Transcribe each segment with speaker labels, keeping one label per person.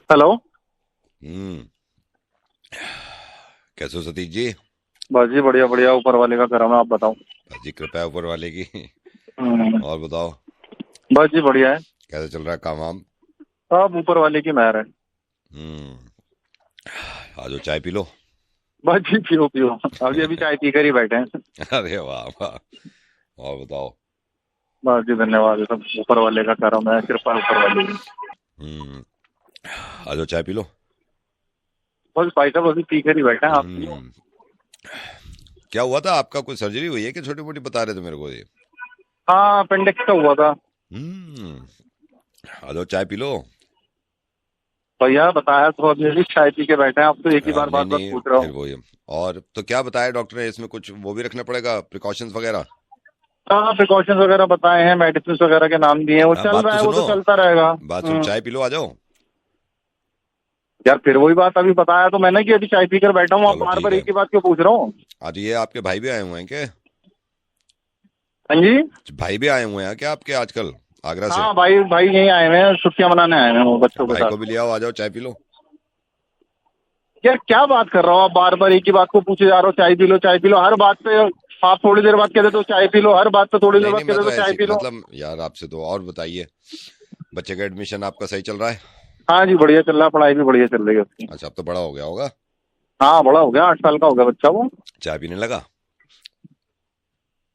Speaker 1: Hello.
Speaker 2: हम्म। कैसे हो सतीश जी?
Speaker 1: बस जी बढ़िया बढ़िया, ऊपर वाले का करम है, आप बताओ।
Speaker 2: बस जी कृपया है ऊपर वाले की।
Speaker 1: हम्म।
Speaker 2: और बताओ,
Speaker 1: बस जी बढ़िया है।
Speaker 2: कैसे चल रहा है काम वाम?
Speaker 1: सब ऊपर वाले की मेहर है।
Speaker 2: हम्म। आ जाओ चाय पी लो।
Speaker 1: बस जी पियो पियो। अभी अभी चाय पी कर ही बैठे हैं।
Speaker 2: अरे वाह वाह। और बताओ।
Speaker 1: बस जी धन्यवाद, ये सब ऊपर वाले का करम है, कृपा ऊपर वाले की।
Speaker 2: हम्म। आ जाओ चाय पी लो।
Speaker 1: बस भाई साहब अभी पी कर ही बैठे हैं, आप पियो।
Speaker 2: हम्म। क्या हुआ था आपका? कोई सर्जरी हुई है कि छोटी मोटी बता रहे थे मेरे को ये?
Speaker 1: हाँ, अपेंडिक्स का हुआ था।
Speaker 2: हम्म। आ जाओ चाय पी लो।
Speaker 1: भैया बताया तो अभी अभी चाय पी के बैठे हैं, आप तो एक ही बार
Speaker 2: नहीं
Speaker 1: बात बात
Speaker 2: नहीं,
Speaker 1: पूछ रहे
Speaker 2: फिर
Speaker 1: हो।
Speaker 2: वो ये। और तो क्या बताया डॉक्टर ने? इसमें कुछ वो भी रखना पड़ेगा, प्रिकॉशंस वगैरह?
Speaker 1: हाँ, प्रिकॉशंस वगैरह बताए हैं, मेडिसिन वगैरह के नाम दिए हैं, वो
Speaker 2: हाँ,
Speaker 1: चल
Speaker 2: बात
Speaker 1: रहा
Speaker 2: तो
Speaker 1: है, वो
Speaker 2: सुनो।
Speaker 1: तो चलता रहेगा।
Speaker 2: बात सुन, चाय पी लो, आ जाओ।
Speaker 1: यार फिर वही बात, अभी बताया तो मैंने कि अभी चाय पी कर बैठा हूँ, आप
Speaker 2: चलो
Speaker 1: बार
Speaker 2: ठीक
Speaker 1: बार
Speaker 2: है।
Speaker 1: एक ही बात क्यों पूछ रहे हो।
Speaker 2: आज ये आपके भाई भी आए हुए हैं क्या?
Speaker 1: हाँ जी।
Speaker 2: भाई भी आए हुए हैं क्या आपके आजकल, आगरा से?
Speaker 1: हाँ भाई भाई यहीं आए हुए हैं, छुट्टियां मनाने आए हुए हैं वो बच्चों के
Speaker 2: भाई को भी
Speaker 1: साथ।
Speaker 2: ले आओ, आ जाओ चाय पी लो।
Speaker 1: यार क्या बात कर रहे हो आप, बार बार एक ही बात को पूछे जा रहे हो, चाय पी लो चाय पी लो, हर बात पे। आप थोड़ी देर बाद कहते हो चाय पी लो, हर बात पे थोड़ी देर
Speaker 2: नहीं
Speaker 1: बाद
Speaker 2: नहीं, मैं
Speaker 1: कहते
Speaker 2: तो
Speaker 1: हो चाय
Speaker 2: ऐसी
Speaker 1: पी लो।
Speaker 2: मतलब यार आपसे तो। और बताइए, बच्चे का एडमिशन आपका सही चल रहा है?
Speaker 1: हाँ जी बढ़िया चल रहा है, पढ़ाई भी बढ़िया चल रही है उसकी।
Speaker 2: अच्छा, अब तो बड़ा हो गया होगा।
Speaker 1: हाँ बड़ा हो गया, 8 साल का हो गया बच्चा वो।
Speaker 2: चाय पीने लगा?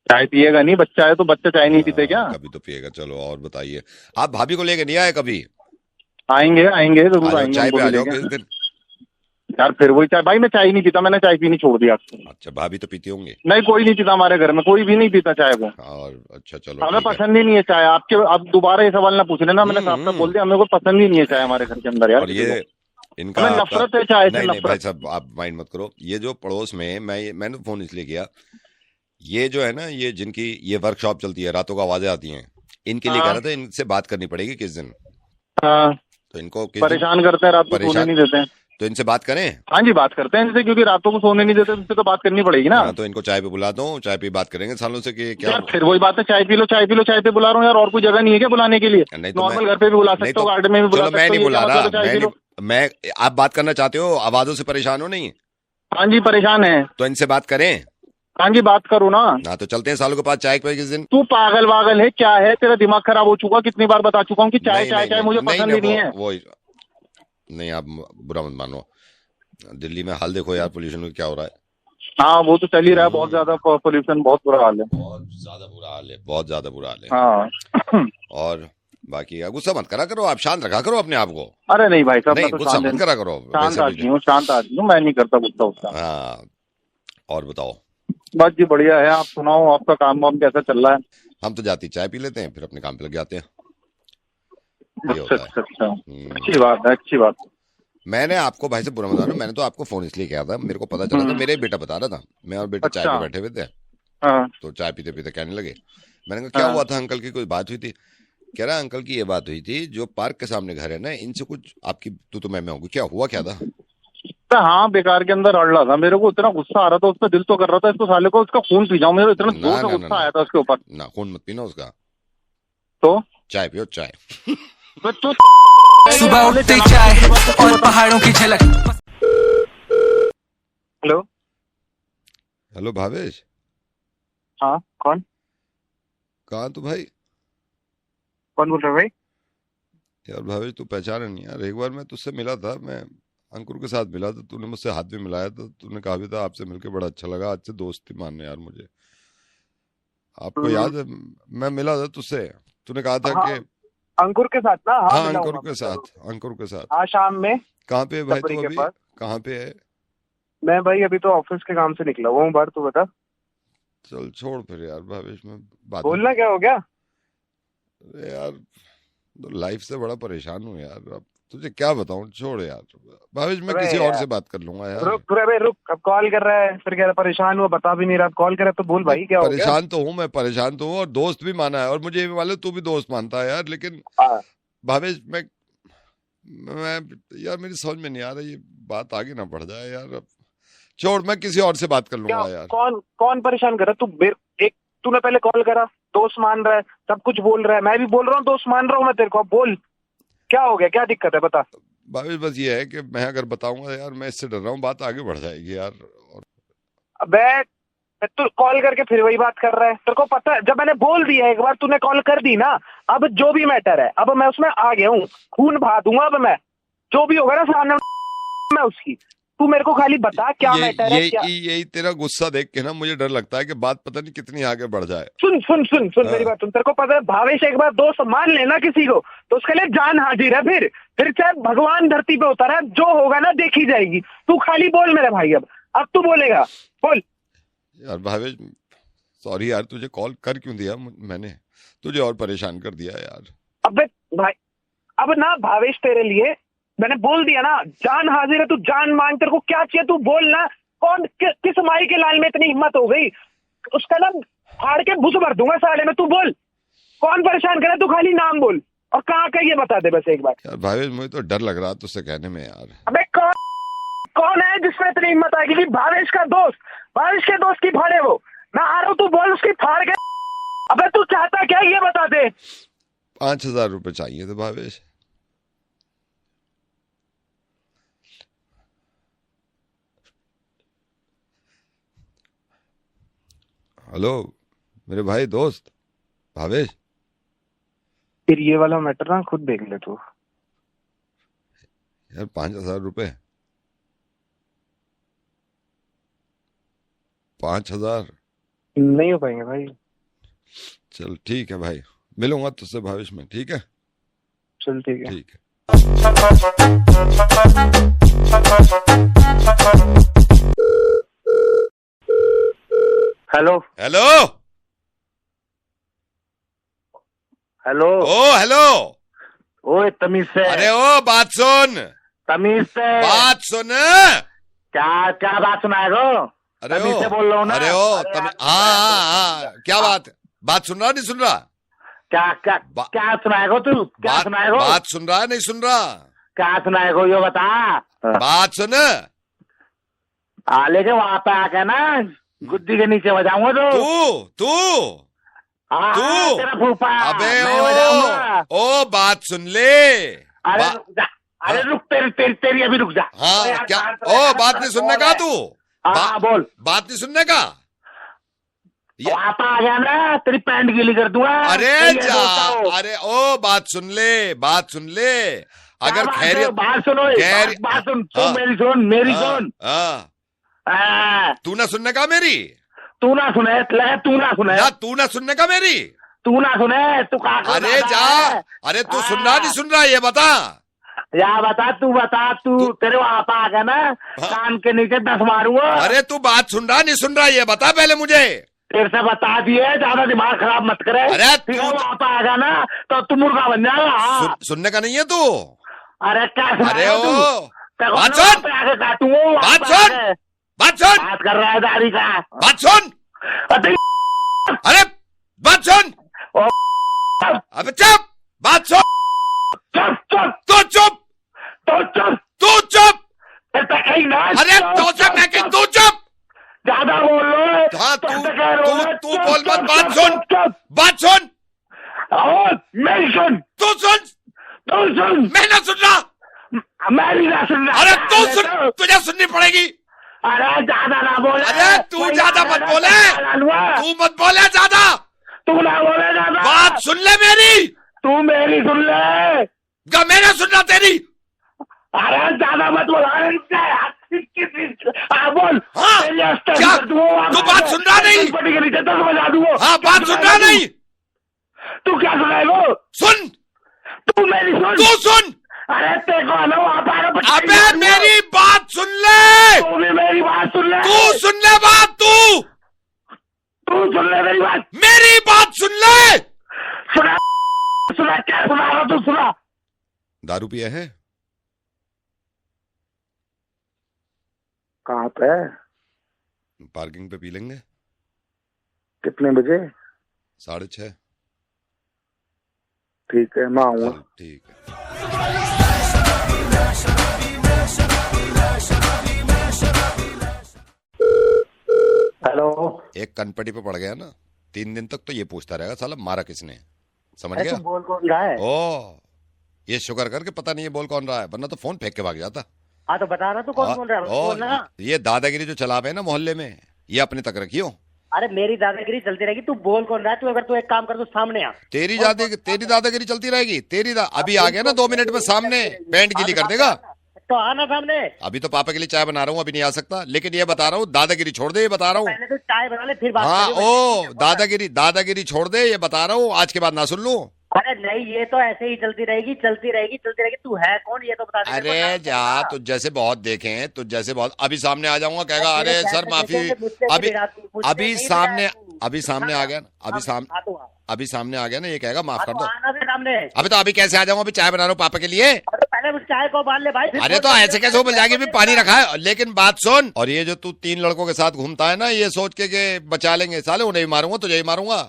Speaker 1: चाय पिएगा नहीं, बच्चा है तो बच्चा चाय नहीं पीते क्या।
Speaker 2: कभी तो पिएगा। चलो और बताइए, आप भाभी को लेके नहीं आए कभी?
Speaker 1: आएंगे आएंगे
Speaker 2: आ
Speaker 1: जरूर
Speaker 2: जाओ
Speaker 1: आएंगे
Speaker 2: चाय
Speaker 1: उनको
Speaker 2: पे,
Speaker 1: भी
Speaker 2: आ जाओ
Speaker 1: लेके।
Speaker 2: किस दिन।
Speaker 1: यार फिर वही चाय, भाई मैं चाय नहीं पीता, मैंने चाय पीनी छोड़ दी आज से।
Speaker 2: अच्छा, भाभी तो पीती होंगे।
Speaker 1: नहीं कोई नहीं पीता हमारे घर में, कोई भी नहीं पीता चाय को।
Speaker 2: और अच्छा चलो
Speaker 1: हमें
Speaker 2: ठीक है।
Speaker 1: पसंद ही नहीं है चाय, आपके अब दोबारा ये सवाल ना पूछ लेना, मैंने साफ साफ बोल
Speaker 2: हम्म।
Speaker 1: दिया, हमें को पसंद ही नहीं है चाय हमारे घर के अंदर यार
Speaker 2: और
Speaker 1: किसी को।
Speaker 2: ये इनका
Speaker 1: हमें
Speaker 2: आपका।
Speaker 1: नफरत है चाय से,
Speaker 2: नहीं नहीं भाई
Speaker 1: नफरत।
Speaker 2: साहब, आप माइंड मत करो। ये जो पड़ोस में मैंने फोन इसलिए किया। ये जो है ना, ये जिनकी ये वर्कशॉप चलती है, रातों को आवाजें आती हैं, इनके लिए कह
Speaker 1: हाँ
Speaker 2: रहा था, इनसे बात करनी पड़ेगी किस दिन।
Speaker 1: हाँ।
Speaker 2: तो इनको किस दिन
Speaker 1: परेशान करते हैं, रात को सोने
Speaker 2: परेशान।
Speaker 1: नहीं देते हैं।
Speaker 2: तो इनसे बात करें।
Speaker 1: हाँ जी बात करते हैं इनसे, क्योंकि रातों को सोने नहीं देते, इनसे तो बात करनी पड़ेगी ना।
Speaker 2: हाँ, तो इनको चाय पे बुला दो, चाय पे बात करेंगे सालों से कि क्या।
Speaker 1: यार फिर वही बात है, चाय पी लो चाय पी लो, चाय पे बुला रहा हूँ यार, और कोई जगह नहीं है क्या बुलाने के लिए।
Speaker 2: नहीं तो मैं।
Speaker 1: नॉर्मल घर पे भी बुला
Speaker 2: नहीं
Speaker 1: सकते हो,
Speaker 2: तो
Speaker 1: गार्डन में भी बुला
Speaker 2: चलो, मैं
Speaker 1: सकते
Speaker 2: नहीं
Speaker 1: हो, ये क्या
Speaker 2: बुला
Speaker 1: मतलब
Speaker 2: रहा,
Speaker 1: है चाय
Speaker 2: मैं
Speaker 1: पी
Speaker 2: नहीं।
Speaker 1: लो।
Speaker 2: मैं। आप बात करना चाहते हो, आवाजों से परेशान हो नहीं?
Speaker 1: हाँ जी परेशान है।
Speaker 2: तो इनसे बात करें।
Speaker 1: हाँ जी बात करो ना।
Speaker 2: ना तो चलते हैं सालों के पास चाय पे किस दिन।
Speaker 1: तू पागल वागल है क्या है, तेरा दिमाग खराब हो चुका, कितनी बार बता चुका हूँ कि चाय
Speaker 2: नहीं
Speaker 1: चाय
Speaker 2: नहीं
Speaker 1: चाय
Speaker 2: नहीं
Speaker 1: मुझे
Speaker 2: नहीं
Speaker 1: पसंद
Speaker 2: नहीं,
Speaker 1: ही नहीं है।
Speaker 2: वो नहीं, आप बुरा मत मानो। दिल्ली में हाल देखो यार, पोल्यूशन में क्या हो रहा है।
Speaker 1: हाँ वो तो चल ही रहा है, बहुत ज्यादा
Speaker 2: हम्म।
Speaker 1: पोल्यूशन, बहुत बुरा हाल है।
Speaker 2: बहुत ज्यादा बुरा हाल है, बहुत ज्यादा बुरा हाल है।
Speaker 1: हाँ।
Speaker 2: और बाकी यार गुस्सा मत करा करो, आप शांत रखा करो अपने आप को।
Speaker 1: अरे नहीं भाई साहब, मैं
Speaker 2: नहीं,
Speaker 1: तो
Speaker 2: गुस्सा
Speaker 1: शांत
Speaker 2: मत करा करो।
Speaker 1: शांत
Speaker 2: वैसे भी।
Speaker 1: आदमी हूँ, शांत आदमी हूँ, मैं नहीं करता गुस्सा उस्सा।
Speaker 2: हाँ। और बताओ।
Speaker 1: बस जी बढ़िया है, आप सुनाओ, आपका काम वाम कैसा चल रहा है।
Speaker 2: हम तो जाती चाय पी लेते हैं, फिर अपने काम पे लग जाते हैं। ये
Speaker 1: अच्छा
Speaker 2: होता है।
Speaker 1: अच्छा अच्छा।
Speaker 2: हम्म।
Speaker 1: अच्छी बात है, अच्छी बात है।
Speaker 2: मैंने आपको भाई से बुरा मत मानो, मैंने तो आपको फोन इसलिए किया था, मेरे को पता चला था,
Speaker 1: हम्म।
Speaker 2: मेरा ही बेटा बता रहा था, मैं और बेटा चाय
Speaker 1: अच्छा।
Speaker 2: पे बैठे हुए थे।
Speaker 1: हाँ
Speaker 2: तो चाय पीते पीते कहने लगे। मैंने कहा क्या
Speaker 1: हाँ।
Speaker 2: हुआ था अंकल की, कोई बात हुई थी? कह रहा अंकल की ये बात हुई थी, जो पार्क के सामने घर है ना, इनसे कुछ आपकी तू तो मैं होगी, क्या हुआ क्या था?
Speaker 1: तो हाँ बेकार के अंदर अड़ रहा था, मेरे को इतना गुस्सा आ रहा था, उसका दिल तो कर रहा था इसको साले को उसका खून पी जाऊं, मेरे को इतना
Speaker 2: ना
Speaker 1: जोर से
Speaker 2: ना ना
Speaker 1: गुस्सा
Speaker 2: ना।
Speaker 1: आया था उसके ऊपर।
Speaker 2: ना, खून मत पीना उसका।
Speaker 1: तो
Speaker 2: चाय पियो चाय।
Speaker 1: मैं तो
Speaker 3: सुबह
Speaker 1: साले
Speaker 3: उठते ही
Speaker 1: जनाब
Speaker 3: चाय
Speaker 1: की बात तो क्यों
Speaker 3: और
Speaker 1: बता।
Speaker 3: पहाड़ों की झलक।
Speaker 1: हेलो।
Speaker 2: हेलो भावेश।
Speaker 1: हाँ कौन।
Speaker 2: कहाँ तू भाई?
Speaker 1: कौन बोल रहे हो भाई।
Speaker 2: यार भावेश, तू पहचाना नहीं यार, एक बार मैं तुझसे मिला था, मैं अंकुर के साथ मिला था, तूने मुझसे हाथ भी मिलाया था, तूने कहा भी था आपसे मिलके बड़ा अच्छा लगा, आज से दोस्ती मानना यार मुझे। आपको
Speaker 1: हम्म,
Speaker 2: याद है? मैं मिला था तुझसे। तूने कहा था
Speaker 1: हाँ
Speaker 2: कि।
Speaker 1: अंकुर के साथ ना, हाँ
Speaker 2: हाँ, अंकुर
Speaker 1: मिलाऊंगा
Speaker 2: के
Speaker 1: मैं जरूर।
Speaker 2: साथ, अंकुर के साथ।
Speaker 1: हाँ शाम में।
Speaker 2: कहाँ पे है भाई
Speaker 1: टपरी
Speaker 2: तू
Speaker 1: के
Speaker 2: अभी?
Speaker 1: पास।
Speaker 2: कहाँ पे है?
Speaker 1: मैं भाई अभी तो ऑफिस के काम से निकला हुआ हूँ बाहर, तू बता।
Speaker 2: चल छोड़ फिर यार भावेश, मैं बाद में।
Speaker 1: बोलना क्या हो गया।
Speaker 2: अरे यार, तो लाइफ से बड़ा परेशान हूँ यार, अब तुझे क्या बताऊँ, छोड़ यार। भावेश, मैं
Speaker 1: अबे
Speaker 2: किसी और
Speaker 1: यार
Speaker 2: से बात कर लूंगा यार।
Speaker 1: रुक रे बे रुक, अब कॉल कर रहा है फिर कह रहा परेशान हुआ, बता भी नहीं रहा, अब कॉल कर रहा है तो बोल
Speaker 2: नहीं,
Speaker 1: भाई क्या हो गया।
Speaker 2: परेशान तो हूँ, मैं परेशान तो हूँ, और दोस्त भी माना है, और मुझे ये भी मालूम है तू भी दोस्त मानता है यार, लेकिन
Speaker 1: हाँ।
Speaker 2: भावेश, मैं यार, मेरी समझ में नहीं आ रहा, ये बात आगे ना बढ़ जाए यार, अब छोड़, मैं किसी और से बात कर
Speaker 1: क्या,
Speaker 2: लूंगा यार।
Speaker 1: कौन कौन परेशान कर रहा है तू एक, तूने पहले कॉल करा, दोस्त मान रहा है, सब कुछ बोल रहा है, मैं भी बोल रहा हूँ दोस्त मान रहा हूँ मैं तेरे को, अब बोल क्या हो गया, क्या दिक्कत है बता।
Speaker 2: भावेश बस ये है कि मैं अगर बताऊंगा यार, मैं इससे डर रहा हूँ, बात आगे बढ़ जाएगी यार। और
Speaker 4: अबे तू कॉल करके फिर वही बात कर रहा है। तेरे को पता है, जब मैंने बोल दिया एक बार, तूने कॉल कर दी ना, अब जो भी मैटर है अब मैं उसमें आ गया हूँ, खून बहा दूंगा अब मैं, जो भी होगा ना सामने मैं उसकी। तू मेरे को खाली बता क्या मैटर है क्या।
Speaker 2: यही तेरा गुस्सा देख के ना मुझे डर लगता है कि बात पता नहीं कितनी आगे बढ़ जाए।
Speaker 4: सुन सुन सुन सुन
Speaker 2: हाँ।
Speaker 4: मेरी बात सुन। तेरे को पता है भावेश एक बार दोस्त मान लेना किसी को तो उसके लिए जान हाजिर है। फिर चाहे भगवान धरती पे उतारा है, जो होगा ना देखी जाएगी। तू खाली बोल मेरे भाई, अब तू बोलेगा, बोल।
Speaker 2: यार भावेश सॉरी यार, तुझे कॉल कर क्यों दिया मैंने, तुझे और परेशान कर दिया यार।
Speaker 4: अबे भाई अब ना भावेश तेरे लिए मैंने बोल दिया ना, जान हाजिर है, तू जान मांग, तेरे को क्या चाहिए तू बोल ना। कौन किस माई के लाल में इतनी हिम्मत हो गई, उसका ना फाड़ के भूस भर दूंगा साले में। तू बोल कौन परेशान करे, तू खाली नाम बोल और कहाँ का ये बता दे बस एक बार।
Speaker 2: यार भावेश मुझे तो डर लग रहा तुझसे कहने में यार।
Speaker 4: अबे कौन है जिसमें इतनी हिम्मत आएगी कि भावेश का दोस्त, भावेश के दोस्त की फाड़े वो। मैं आ रहा हूँ, तू बोल उसकी फाड़ के। अबे तू चाहता क्या ये बता दे।
Speaker 2: 5,000 रुपए चाहिए थे भावेश। हेलो मेरे भाई दोस्त भावेश।
Speaker 4: फिर ये वाला मैटर ना खुद देख ले तू।
Speaker 2: यार 5,000 रुपए, 5,000
Speaker 4: नहीं हो पाएंगे भाई।
Speaker 2: चल ठीक है भाई, मिलूंगा तुझसे भविष्य में, ठीक है?
Speaker 4: चल ठीक है।
Speaker 2: ठीक है।
Speaker 4: Hello
Speaker 2: hello
Speaker 4: hello
Speaker 2: hello.
Speaker 4: ओए तमीज से।
Speaker 2: अरे ओ बात सुन,
Speaker 4: तमीज से
Speaker 2: बात सुन।
Speaker 4: क्या क्या बात सुनाएगा।
Speaker 2: अरे
Speaker 4: तमीज से बोल रहा हूँ ना।
Speaker 2: अरे हाँ, क्या बात सुन रहा नहीं सुन रहा?
Speaker 4: क्या क्या क्या सुनाएगा तू, क्या सुनाएगा?
Speaker 2: बात सुन रहा है नहीं सुन रहा?
Speaker 4: क्या सुनाएगा ये बता।
Speaker 2: बात सुन।
Speaker 4: लेके वहां पे आके ना गुद्दी के नीचे बजाऊंगा
Speaker 2: तू तू
Speaker 4: तेरा फूफा।
Speaker 2: अबे
Speaker 4: मैं बजाऊंगा।
Speaker 2: ओ बात सुन ले।
Speaker 4: अरे रुक जा, अरे रुक, तेरी अभी रुक जा।
Speaker 2: हाँ क्या? ओ बात नहीं सुनने का तू?
Speaker 4: बोल।
Speaker 2: बात नहीं सुनने का?
Speaker 4: वहां पे आ गया ना तेरी पैंट गीली कर दूंगा।
Speaker 2: अरे जा, अरे ओ बात सुन ले, बात सुन ले। अगर खैरियत,
Speaker 4: बात सुनो, बात सुन, मेरी सुन।
Speaker 2: तू ना सुनने का मेरी,
Speaker 4: तू ना सुने
Speaker 2: ना तू ना सुनने का मेरी,
Speaker 4: तू ना सुने, तू कहा।
Speaker 2: अरे जा, अरे तू सुन रहा नहीं सुन रहा ये बता।
Speaker 4: या बता तू तेरे वहां पे आ गया ना, कान के नीचे 10 मारूंगा।
Speaker 2: अरे तू बात सुन रहा नहीं सुन रहा ये बता पहले मुझे।
Speaker 4: तेरे से बता दिए, ज्यादा दिमाग खराब मत करे।
Speaker 2: अरे
Speaker 4: तू वहां पे आ गया ना तो तू मुर्गा बन जाएगा।
Speaker 2: सुनने का नहीं है तू?
Speaker 4: अरे क्या?
Speaker 2: अरे ओ
Speaker 4: बात सुन, बात सुन, बात कर रहा है दाढ़ी का।
Speaker 2: बात सुन, अरे बात सुन, अबे चुप, बात सुन। तू चुप, तू चुप। अरे तो से मैं कि तू चुप।
Speaker 4: ज्यादा बोल लो।
Speaker 2: हाँ तू बोल मत, बात सुन, बात सुन।
Speaker 4: मैं सुन,
Speaker 2: तू सुन, मैं ना सुन रहा।
Speaker 4: मैं भी ना सुन रहा।
Speaker 2: अरे तू सुन, तुझे सुननी पड़ेगी।
Speaker 4: अरे ज्यादा ना बोले।
Speaker 2: अरे तू ज्यादा मत बोले, तू मत बोले ज्यादा।
Speaker 4: तू ना बोले ज्यादा।
Speaker 2: बात सुन ले मेरी,
Speaker 4: तू मेरी सुन ले।
Speaker 2: मैं ना सुन रहा तेरी।
Speaker 4: अरे ज्यादा मत बोल। बोल।
Speaker 2: हाँ क्या? तू बात सुन रहा नहीं?
Speaker 4: पटी के नीचे 10 बजा दूंगा।
Speaker 2: हाँ बात सुन रहा नहीं?
Speaker 4: तू क्या सुनाएगा?
Speaker 2: सुन,
Speaker 4: तू मेरी सुन।
Speaker 2: तू सुन।
Speaker 4: अरे तेको ना वहां पर।
Speaker 2: अबे मेरी बात सुन ले।
Speaker 4: तू भी मेरी बात सुन ले।
Speaker 2: तू सुन ले बात, तू
Speaker 4: सुन ले मेरी बात।
Speaker 2: मेरी बात सुन ले।
Speaker 4: सुना क्या सुना रहा तू? सुना।
Speaker 2: दारू पिया है?
Speaker 4: कहाँ पे?
Speaker 2: पार्किंग पे पी लेंगे।
Speaker 4: कितने बजे?
Speaker 2: 6:30।
Speaker 4: ठीक है मैं आऊंगा।
Speaker 2: ठीक है।
Speaker 4: हेलो।
Speaker 2: एक कनपटी पे पड़ गया ना, 3 दिन तक तो ये पूछता रहेगा साला मारा किसने, समझ गया?
Speaker 4: बोल कौन रहा है?
Speaker 2: ओ ये शुक्र करके पता नहीं है बोल कौन रहा है, वरना तो फोन फेंक के भाग जाता।
Speaker 5: हाँ तो बता रहा तू कौन बोल रहा है, बोलना।
Speaker 2: ये दादागिरी जो चला पे ना मोहल्ले में, ये अपने तक रखियो।
Speaker 5: अरे मेरी दादागिरी चलती रहेगी, तू बोल कौन रहा है? तू अगर तू एक काम कर, तू सामने आ।
Speaker 2: तेरी दादागिरी चलती रहेगी। अभी आ गया ना 2 मिनट में सामने, पैंट गीली कर देगा।
Speaker 5: तो आना सामने।
Speaker 2: अभी तो पापा के लिए चाय बना रहा हूँ, अभी नहीं आ सकता, लेकिन ये बता रहा हूँ दादागिरी छोड़ दे, ये बता रहा हूँ।
Speaker 5: पहले तो चाय बना ले फिर बात
Speaker 2: हाँ
Speaker 5: करेंगे।
Speaker 2: दादागिरी छोड़ दे, ये बता रहा हूँ, आज के बाद ना सुन लूं।
Speaker 5: अरे नहीं, ये तो ऐसे ही चलती रहेगी। तू है कौन ये तो बता दे।
Speaker 2: अरे जा, तुझ जैसे बहुत देखे हैं, तुझ जैसे बहुत। अभी सामने आ जाऊंगा, कहेगा अरे सर माफी। अभी सामने आ गया ना, अभी सामने आ गया ना, ये कहेगा माफ कर दो।
Speaker 5: सामने
Speaker 2: अभी तो अभी कैसे आ जाऊंगा, अभी चाय बना रहा हूँ पापा के लिए।
Speaker 5: पहले उस चाय को उबाल ले भाई।
Speaker 2: अरे तो ऐसे कैसे उबल जाएगी, भी पानी रखा है। लेकिन बात सुन, और ये जो तू 3 लड़कों के साथ घूमता है ना, ये सोच के बचा लेंगे साले, उन्हें भी मारूंगा तुझे ही मारूंगा।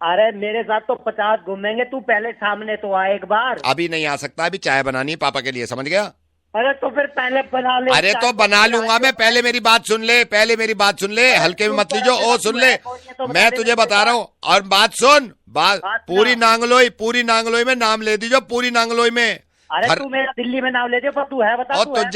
Speaker 5: अरे मेरे साथ तो 50 घूमेंगे, तू पहले सामने तो आ एक बार।
Speaker 2: अभी नहीं आ सकता, अभी चाय बनानी है पापा के लिए, समझ गया।
Speaker 5: अरे तो फिर पहले बना ले।
Speaker 2: अरे तो बना लूंगा मैं, पहले मेरी बात सुन ले, हल्के में मत लीजो। ओ सुन ले, मैं तुझे बता रहा हूँ, और बात सुन, पूरी नांगलोई में नाम ले दीजो, पूरी नांगलोई में।
Speaker 5: अरे तू मेरा दिल्ली में नाम ले दे, पर तू है बता।
Speaker 2: और तुझ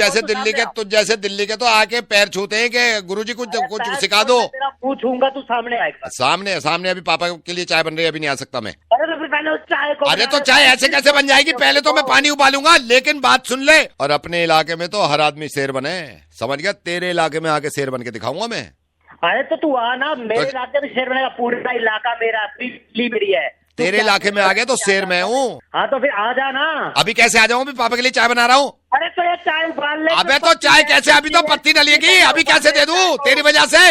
Speaker 2: जैसे दिल्ली के तो आके पैर छूते हैं कि गुरुजी कुछ सिखा दो।
Speaker 5: तेरा मुंह छूंगा, तू सामने आएगा।
Speaker 2: सामने अभी पापा के लिए चाय बन रही है, अभी नहीं आ सकता मैं।
Speaker 5: अरे तो फिर पहले उस चाय को।
Speaker 2: अरे तो चाय ऐसे कैसे बन जाएगी, पहले तो मैं पानी उबालूंगा। लेकिन बात सुन ले, और अपने इलाके में तो हर आदमी शेर बने, समझ गया। तेरे इलाके में आके शेर बन के दिखाऊंगा मैं।
Speaker 5: अरे तो तू आना, मेरे इलाके में शेर बनेगा। पूरा इलाका मेरा, पिछली मेरी है।
Speaker 2: तेरे इलाके में आ गया तो शेर मैं हूँ।
Speaker 5: हाँ तो फिर आ जाना।
Speaker 2: अभी कैसे आ जाऊँ, अभी पापा के लिए चाय बना रहा हूँ।
Speaker 5: अरे तो ये चाय उबाल ले।
Speaker 2: अबे तो चाय कैसे, अभी तो पत्ती डलेगी, अभी कैसे दे दूँ तेरी वजह से।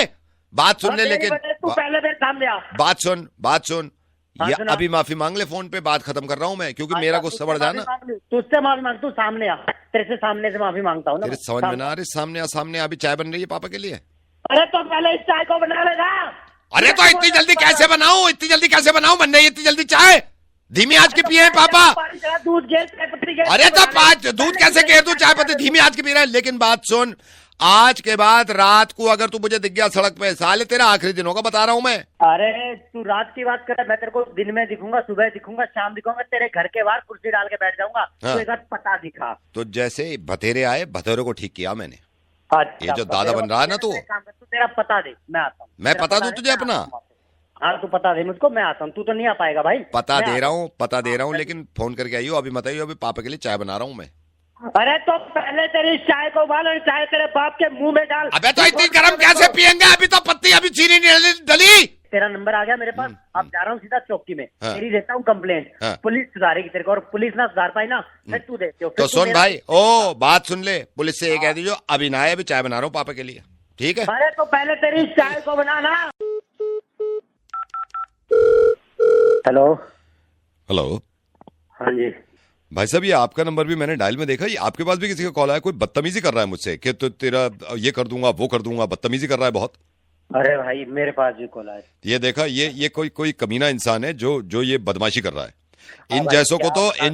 Speaker 2: बात सुन ले, लेकिन
Speaker 5: तू पहले मेरे सामने आ।
Speaker 2: बात सुन। ये अभी माफी मांग ले, फोन पे बात खत्म कर रहा हूँ मैं, क्योंकि मेरा गुस्सा बढ़ जाना।
Speaker 5: तुझसे माफी मांग, तू सामने आ। तेरे से सामने से माफी मांगता हूँ ना।
Speaker 2: तेरे समझ में ना आ रही, सामने अभी चाय बन रही है पापा के लिए।
Speaker 5: अरे तो पहले इस चाय को बना लेगा।
Speaker 2: अरे तो इतनी जल्दी कैसे बनाऊं, बन रही इतनी जल्दी चाय, धीमी आंच की पिए हैं पापा।
Speaker 5: दूध गेर।
Speaker 2: अरे तो 5 दूध कैसे गेर दूं, चाय पत्ती धीमी आंच की पी रहा है। लेकिन बात सुन, आज के बाद रात को अगर तू मुझे दिख गया सड़क पे, साले तेरा आखिरी दिन होगा, बता रहा हूँ मैं।
Speaker 5: अरे तू रात की बात कर, मैं तेरे को दिन में दिखूंगा, सुबह दिखूंगा, शाम दिखूंगा, तेरे घर के बाहर कुर्सी डाल के बैठ जाऊंगा। तो एक बार पता दिखा। तो
Speaker 2: जैसे भतेरे आए, भतेरे को ठीक किया मैंने।
Speaker 5: अच्छा,
Speaker 2: ये जो दादा बन रहा है ना, तू
Speaker 5: तेरा पता दे, मैं आता हूँ।
Speaker 2: मैं पता दूं तुझे अपना?
Speaker 5: हाँ तू पता दे मुझको, मैं आता हूँ। तू तो नहीं आ पाएगा भाई।
Speaker 2: पता दे रहा हूँ, लेकिन फोन करके आइयो, अभी मत आइयो, अभी पापा के लिए चाय बना रहा हूँ मैं।
Speaker 5: अरे तो पहले तेरी चाय को उबाल, चाय तेरे बाप के मुंह में डाल।
Speaker 2: अबे तो इतनी गर्म कैसे पियेंगे, अभी तो पत्ती, अभी चीनी नहीं डली।
Speaker 5: तेरा नंबर आ गया मेरे पास, अब जा रहा हूँ सीधा चौकी में। तेरी देता हूँ कंप्लेंट, पुलिस सुधारेगी तेरे को, और पुलिस ना सुधार पाई ना, फिर तू देते हो।
Speaker 2: तो सुन भाई, ओ बात सुन ले, पुलिस से ये कह दीजिए अभी ना आए, अभी चाय बना रहा हूँ पापा के लिए, ठीक है।
Speaker 5: अरे तो पहले तेरी चाय को बनाना। हेलो। हाँ जी
Speaker 2: भाई साहब, ये आपका नंबर भी मैंने डायल में देखा, ये आपके पास भी किसी का कॉल आया, कोई बदतमीजी कर रहा है मुझसे कि तो तेरा ये कर दूंगा, वो कर दूंगा, बदतमीजी कर रहा है बहुत।
Speaker 5: अरे भाई मेरे पास भी कॉल आया।
Speaker 2: ये देखा, ये कोई कमीना इंसान है जो ये बदमाशी कर रहा है। इन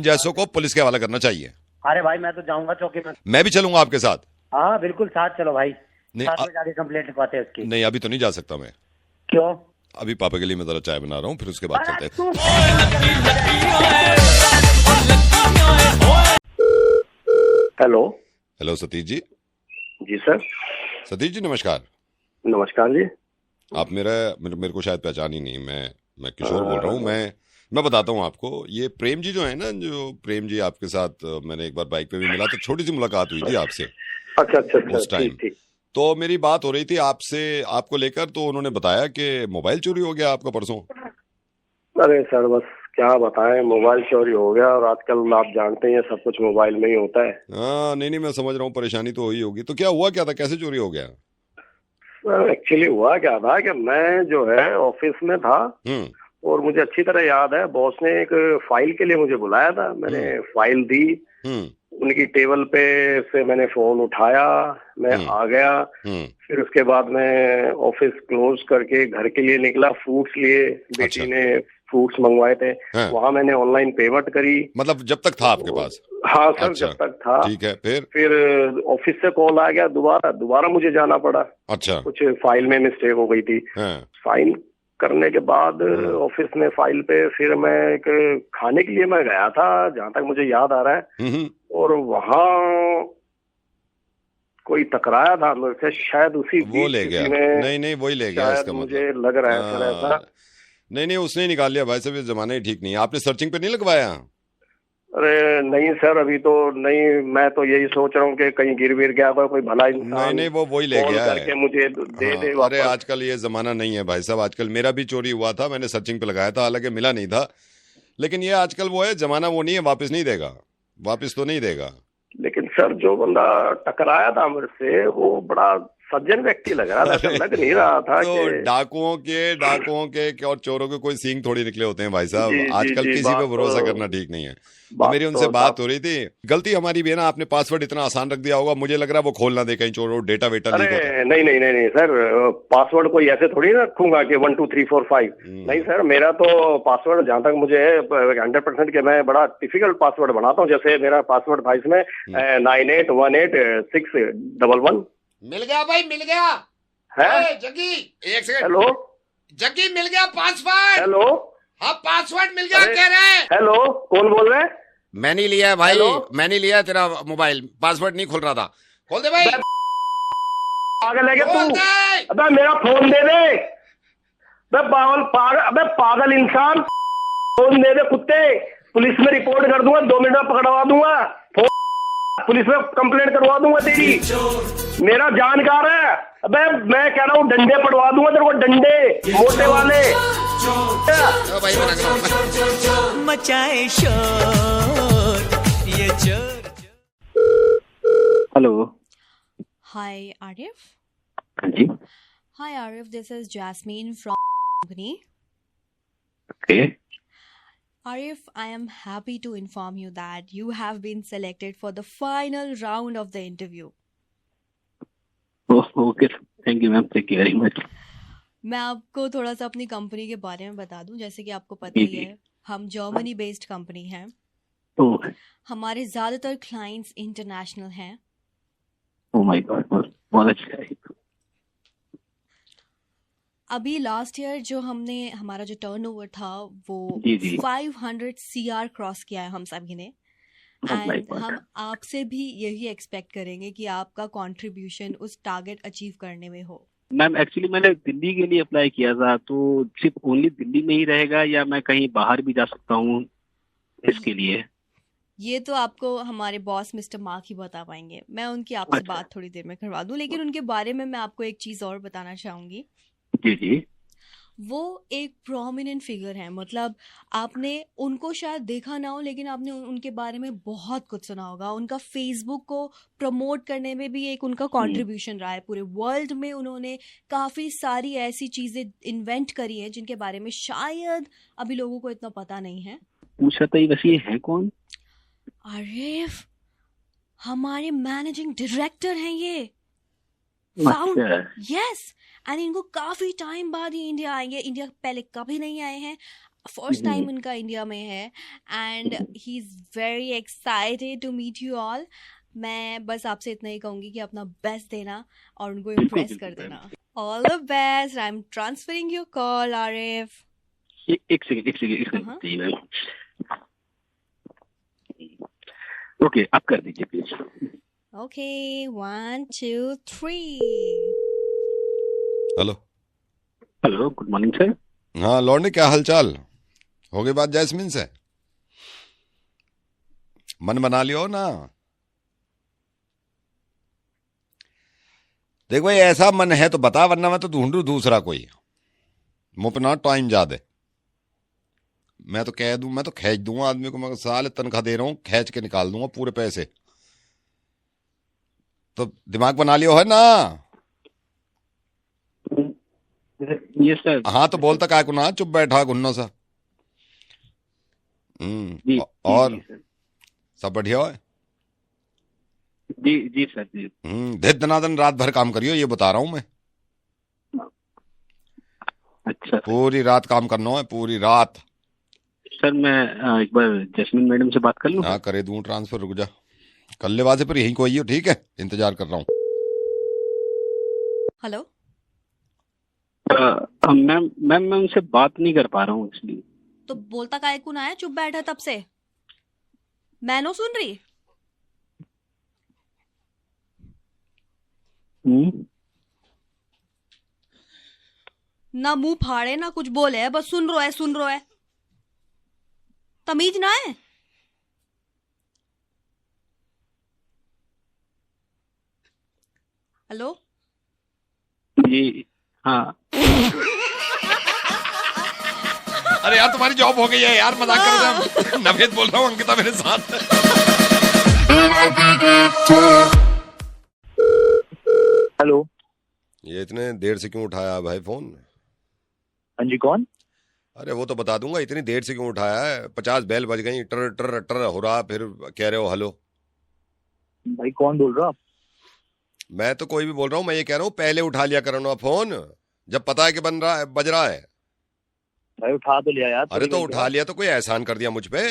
Speaker 2: जैसों को पुलिस के हवाले करना चाहिए।
Speaker 5: अरे भाई मैं तो जाऊंगा चौकी में।
Speaker 2: मैं भी चलूंगा आपके साथ।
Speaker 5: हाँ बिल्कुल, साथ चलो भाई।
Speaker 2: नहीं,
Speaker 5: साथ में जाके कंप्लेंट लिखवाते हैं उसकी।
Speaker 2: नहीं अभी तो नहीं जा सकता मैं।
Speaker 5: क्यों?
Speaker 2: अभी पापा के लिए मैं जरा चाय बना रहा हूँ, फिर उसके बाद चलते हैं। हेलो सतीश जी।
Speaker 1: जी सर।
Speaker 2: सतीश जी नमस्कार।
Speaker 1: नमस्कार जी।
Speaker 2: आप मेरे को शायद पहचान ही नहीं, मैं किशोर बोल रहा हूँ। मैं बताता हूँ आपको, ये प्रेम जी जो है ना, जो प्रेम जी आपके साथ मैंने एक बार बाइक पे भी मिला, तो छोटी सी मुलाकात हुई थी आपसे।
Speaker 1: अच्छा
Speaker 2: उस टाइम तो मेरी बात हो रही थी आपको लेकर, तो उन्होंने बताया कि मोबाइल चोरी हो गया आपका परसों।
Speaker 1: अरे सर बस क्या बताएं, मोबाइल चोरी हो गया, और आजकल आप जानते हैं सब कुछ मोबाइल में ही होता है।
Speaker 2: हाँ नहीं मैं समझ रहा हूँ, परेशानी तो हुई होगी। तो क्या हुआ क्या था, कैसे चोरी हो गया?
Speaker 1: एक्चुअली हुआ क्या था कि मैं जो है ऑफिस में था, और मुझे अच्छी तरह याद है बॉस ने एक फाइल के लिए मुझे बुलाया था। मैंने फाइल दी, उनकी टेबल पे से मैंने फोन उठाया, मैं आ गया। फिर उसके बाद मैं ऑफिस क्लोज करके घर के लिए निकला, फ्रूट्स लिए, बेटी ने फ्रूट्स मंगवाए थे। वहाँ मैंने ऑनलाइन पेमेंट करी।
Speaker 2: मतलब जब तक था आपके पास?
Speaker 1: हाँ सर जब तक था।
Speaker 2: ठीक है। फिर
Speaker 1: ऑफिस से कॉल आ गया, दोबारा मुझे जाना पड़ा।
Speaker 2: अच्छा।
Speaker 1: कुछ फाइल में मिस्टेक हो गई थी। करने के बाद ऑफिस में फाइल पे फिर मैं एक खाने के लिए मैं गया था, जहां तक मुझे याद आ रहा है, और वहां कोई टकराया था मेरे से, शायद उसी
Speaker 2: वो ले गया। नहीं वही ले गया इसका
Speaker 1: मुझे लग रहा है सर ऐसा।
Speaker 2: नहीं उसने निकाल लिया भाई साहब, ये जमाना ही ठीक नहीं है। आपने सर्चिंग पे नहीं लगवाया?
Speaker 1: अरे नहीं सर, अभी तो नहीं, मैं तो यही सोच रहा हूँ कि कहीं गिर विर गया हो कोई भला इंसान।
Speaker 2: नहीं वो वही ले गया
Speaker 1: करके मुझे दे दे वापस।
Speaker 2: अरे आजकल ये जमाना नहीं है भाई साहब, आजकल मेरा भी चोरी हुआ था, मैंने सर्चिंग पे लगाया था, हालांकि मिला नहीं था, लेकिन ये आजकल वो है जमाना, वो नहीं है, वापस नहीं देगा, वापस तो नहीं देगा।
Speaker 1: लेकिन सर जो बंदा टकराया था मेरे से वो बड़ा सज्जन व्यक्ति लग रहा था, लग नहीं रहा था
Speaker 2: तो
Speaker 1: कि
Speaker 2: डाकुओं के और चोरों के कोई सींग थोड़ी निकले होते हैं भाई साहब। आजकल किसी पे भरोसा करना ठीक नहीं है। मेरी उनसे बात हो रही थी, गलती हमारी भी है ना, आपने पासवर्ड इतना आसान रख दिया होगा, मुझे लग रहा है वो खोल ना दे कहीं चोरों, डेटा वेटा लीक होता है।
Speaker 1: नहीं सर, पासवर्ड कोई ऐसे थोड़ी ना रखूंगा कि 1 2 3 4 5। नहीं सर, मेरा तो पासवर्ड जहां तक मुझे 100% के मैं बड़ा डिफिकल्ट पासवर्ड बनाता हूँ। जैसे मेरा पासवर्ड था इसमें 98186111।
Speaker 6: मिल गया भाई, मिल गया
Speaker 1: है
Speaker 6: जग्गी, एक सेकंड।
Speaker 1: हेलो
Speaker 6: जग्गी, मिल गया पासवर्ड।
Speaker 1: हेलो,
Speaker 6: हाँ पासवर्ड मिल गया कह रहे हैं।
Speaker 1: हेलो, कौन बोल रहे हैं?
Speaker 6: मैंने लिया है भाई, मैंने लिया है तेरा मोबाइल, पासवर्ड नहीं खुल रहा था, खोल दे भाई।
Speaker 1: पागल है क्या तू? अबे मेरा फोन दे दे। अबे पागल इंसान, फोन दे दे कुत्ते, पुलिस में रिपोर्ट कर दूंगा, 2 मिनट में पकड़वा दूंगा, पुलिस में कंप्लेंट करवा दूंगा तेरी। मेरा जानकार है। अबे मैं कह रहा हूँ डंडे पड़वा दूंगा तेरे को, डंडे मोटे वाले।
Speaker 3: मचाए शोर ये चोर।
Speaker 7: हेलो।
Speaker 8: हाय आरिफ।
Speaker 7: हाँ जी।
Speaker 8: Hi Arif, this is Jasmine from company.
Speaker 7: Okay.
Speaker 8: Arif, I am happy to inform you that you have been selected for the final round of the interview.
Speaker 7: Okay, thank you ma'am, thank you very much.
Speaker 8: मैं आपको थोड़ा सा अपनी company के बारे में बता दूं। जैसे कि आपको पता ही है, हम जर्मनी बेस्ड कंपनी हैं। हमारे ज्यादातर क्लाइंट्स इंटरनेशनल हैं।
Speaker 7: ओह माय गॉड, बहुत अच्छा है।
Speaker 8: अभी लास्ट ईयर जो हमारा जो टर्नओवर था वो 500 CR क्रॉस किया है हम सभी ने। एंड हम आपसे भी यही एक्सपेक्ट करेंगे कि आपका कंट्रीब्यूशन उस टारगेट अचीव करने में हो।
Speaker 7: मैम एक्चुअली मैंने दिल्ली के लिए अप्लाई किया था, तो सिर्फ ओनली दिल्ली में ही रहेगा या मैं कहीं बाहर भी जा सकता हूँ इसके लिए?
Speaker 8: ये तो आपको हमारे बॉस मिस्टर मार्क ही बता पाएंगे। मैं उनकी आपसे बात थोड़ी देर में करवा दूं, लेकिन उनके बारे में मैं आपको एक चीज और बताना चाहूंगी।
Speaker 7: जी।
Speaker 8: वो एक प्रोमिनेंट फिगर है, मतलब आपने उनको शायद देखा ना हो, लेकिन आपने उनके बारे में बहुत कुछ सुना होगा। उनका फेसबुक को प्रमोट करने में भी एक उनका कंट्रीब्यूशन रहा है। पूरे वर्ल्ड में उन्होंने काफ़ी सारी ऐसी चीज़ें इन्वेंट करी हैं जिनके बारे में शायद अभी लोगों को इतना पता नहीं है।
Speaker 7: पूछा तो वैसे ये है कौन?
Speaker 8: अरे हमारे मैनेजिंग डायरेक्टर हैं ये। यस, एंड इनको काफी टाइम बाद ही इंडिया आएंगे। इंडिया पहले कभी नहीं आए हैं, फर्स्ट टाइम उनका इंडिया में है। And he is very excited to meet you all. मैं बस आपसे इतना ही कहूंगी कि अपना बेस्ट देना और उनको इम्प्रेस कर देना। All the best. I am transferring your call Arif.
Speaker 7: एक सेकंड। ओके, आप कर दीजिए please.
Speaker 8: Okay, 1 2 3।
Speaker 7: Hello, good morning sir.
Speaker 2: हाँ लौंडे, क्या हालचाल? हो गई बात जैस्मिन से? मन बना लियो ना? देख भाई, ऐसा मन है तो बता, वरना मैं तो ढूंढू दूसरा कोई। मुँह पे ना टाइम ज्यादा। मैं तो कह दूं, मैं तो खींच दूंगा आदमी को। मैं साल तनख्वाह दे रहा हूँ, खींच के निकाल दूंगा पूरे पैसे। तो दिमाग बना लियो है ना?
Speaker 7: Yes sir.
Speaker 2: हाँ तो बोलता काय को ना, चुप बैठा गुन्नो सा। और सब बढ़िया है?
Speaker 7: जी सर जी।
Speaker 2: धीर दनादन रात भर काम करियो, ये बता रहा हूँ मैं।
Speaker 7: अच्छा,
Speaker 2: पूरी रात काम करना है, पूरी रात।
Speaker 7: सर मैं एक बार जैस्मिन मैडम से बात कर लूं?
Speaker 2: हाँ करे दूं ट्रांसफर, रुक जा। कल वाजे पर यही कोई हो, ठीक है? इंतजार कर रहा हूँ।
Speaker 8: हेलो
Speaker 7: मैम मैं उनसे बात नहीं कर पा रहा हूँ इसलिए।
Speaker 8: तो बोलता काहे को ना है, चुप बैठा तब से, मैं नो सुन रही। ना मुंह फाड़े ना कुछ बोले, बस सुन रो है, तमीज ना है। हेलो
Speaker 7: जी हाँ।
Speaker 6: अरे यार तुम्हारी जॉब हो गई है यार, मजाक कर रहे हैं। नवेद बोल रहा हूँ, अंकिता मेरे साथ।
Speaker 9: हेलो,
Speaker 2: ये इतने देर से क्यों उठाया भाई फोन?
Speaker 9: हाँ जी, कौन?
Speaker 2: अरे वो तो बता दूंगा, इतनी देर से क्यों उठाया है? 50 बेल बज गई, टर टर टर हो रहा, फिर कह रहे हो हेलो।
Speaker 9: भाई कौन बोल रहा?
Speaker 2: मैं तो कोई भी बोल रहा हूँ, मैं ये कह रहा हूँ पहले उठा लिया करो ना फोन, जब पता है कि बज रहा है।
Speaker 9: भाई उठा तो लिया यार।
Speaker 2: अरे तो उठा लिया तो कोई एहसान कर दिया मुझ पे?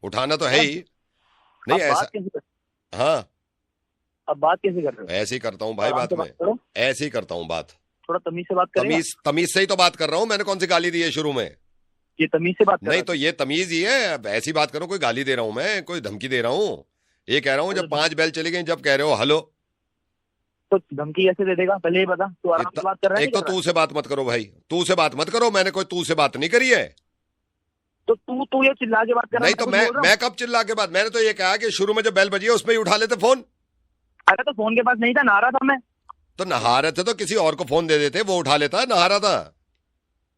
Speaker 2: उठाना तो है ही नहीं ऐसा। हाँ
Speaker 9: अब बात कैसे कर रहे हो?
Speaker 2: ऐसे ही करता हूँ भाई बात में, ऐसे ही करता हूँ बात।
Speaker 9: थोड़ा तमीज से बात करें।
Speaker 2: तमीज से ही तो बात कर रहा हूँ, मैंने कौन सी गाली दी है शुरू में?
Speaker 9: ये तमीज से बात कर
Speaker 2: नहीं तो ये तमीज ही है। अब ऐसी बात करो, कोई गाली दे रहा हूँ मैं, कोई धमकी दे रहा हूँ? ये कह रहा हूँ जब 5 बेल चली गई, जब कह रहे हो हेलो,
Speaker 9: तो धमकी कैसे दे देगा? पहले ही बता। तू आराम से बात कर रहा है।
Speaker 2: एक तो तू से बात मत करो भाई, तू से बात मत करो, मैंने कोई तू से बात नहीं करी है।
Speaker 9: तो तू ये चिल्ला के बात कर रहा है?
Speaker 2: नहीं तो मैं कब चिल्ला के बात? मैंने तो ये कहा कि शुरू में जब बेल बजी है उसमें ही उठा लेते फोन।
Speaker 9: अरे तो फोन के पास नहीं था, नहा रहा था मैं।
Speaker 2: तो नहा रहे थे तो किसी और को फोन दे देते, वो उठा लेता। नहा रहा था।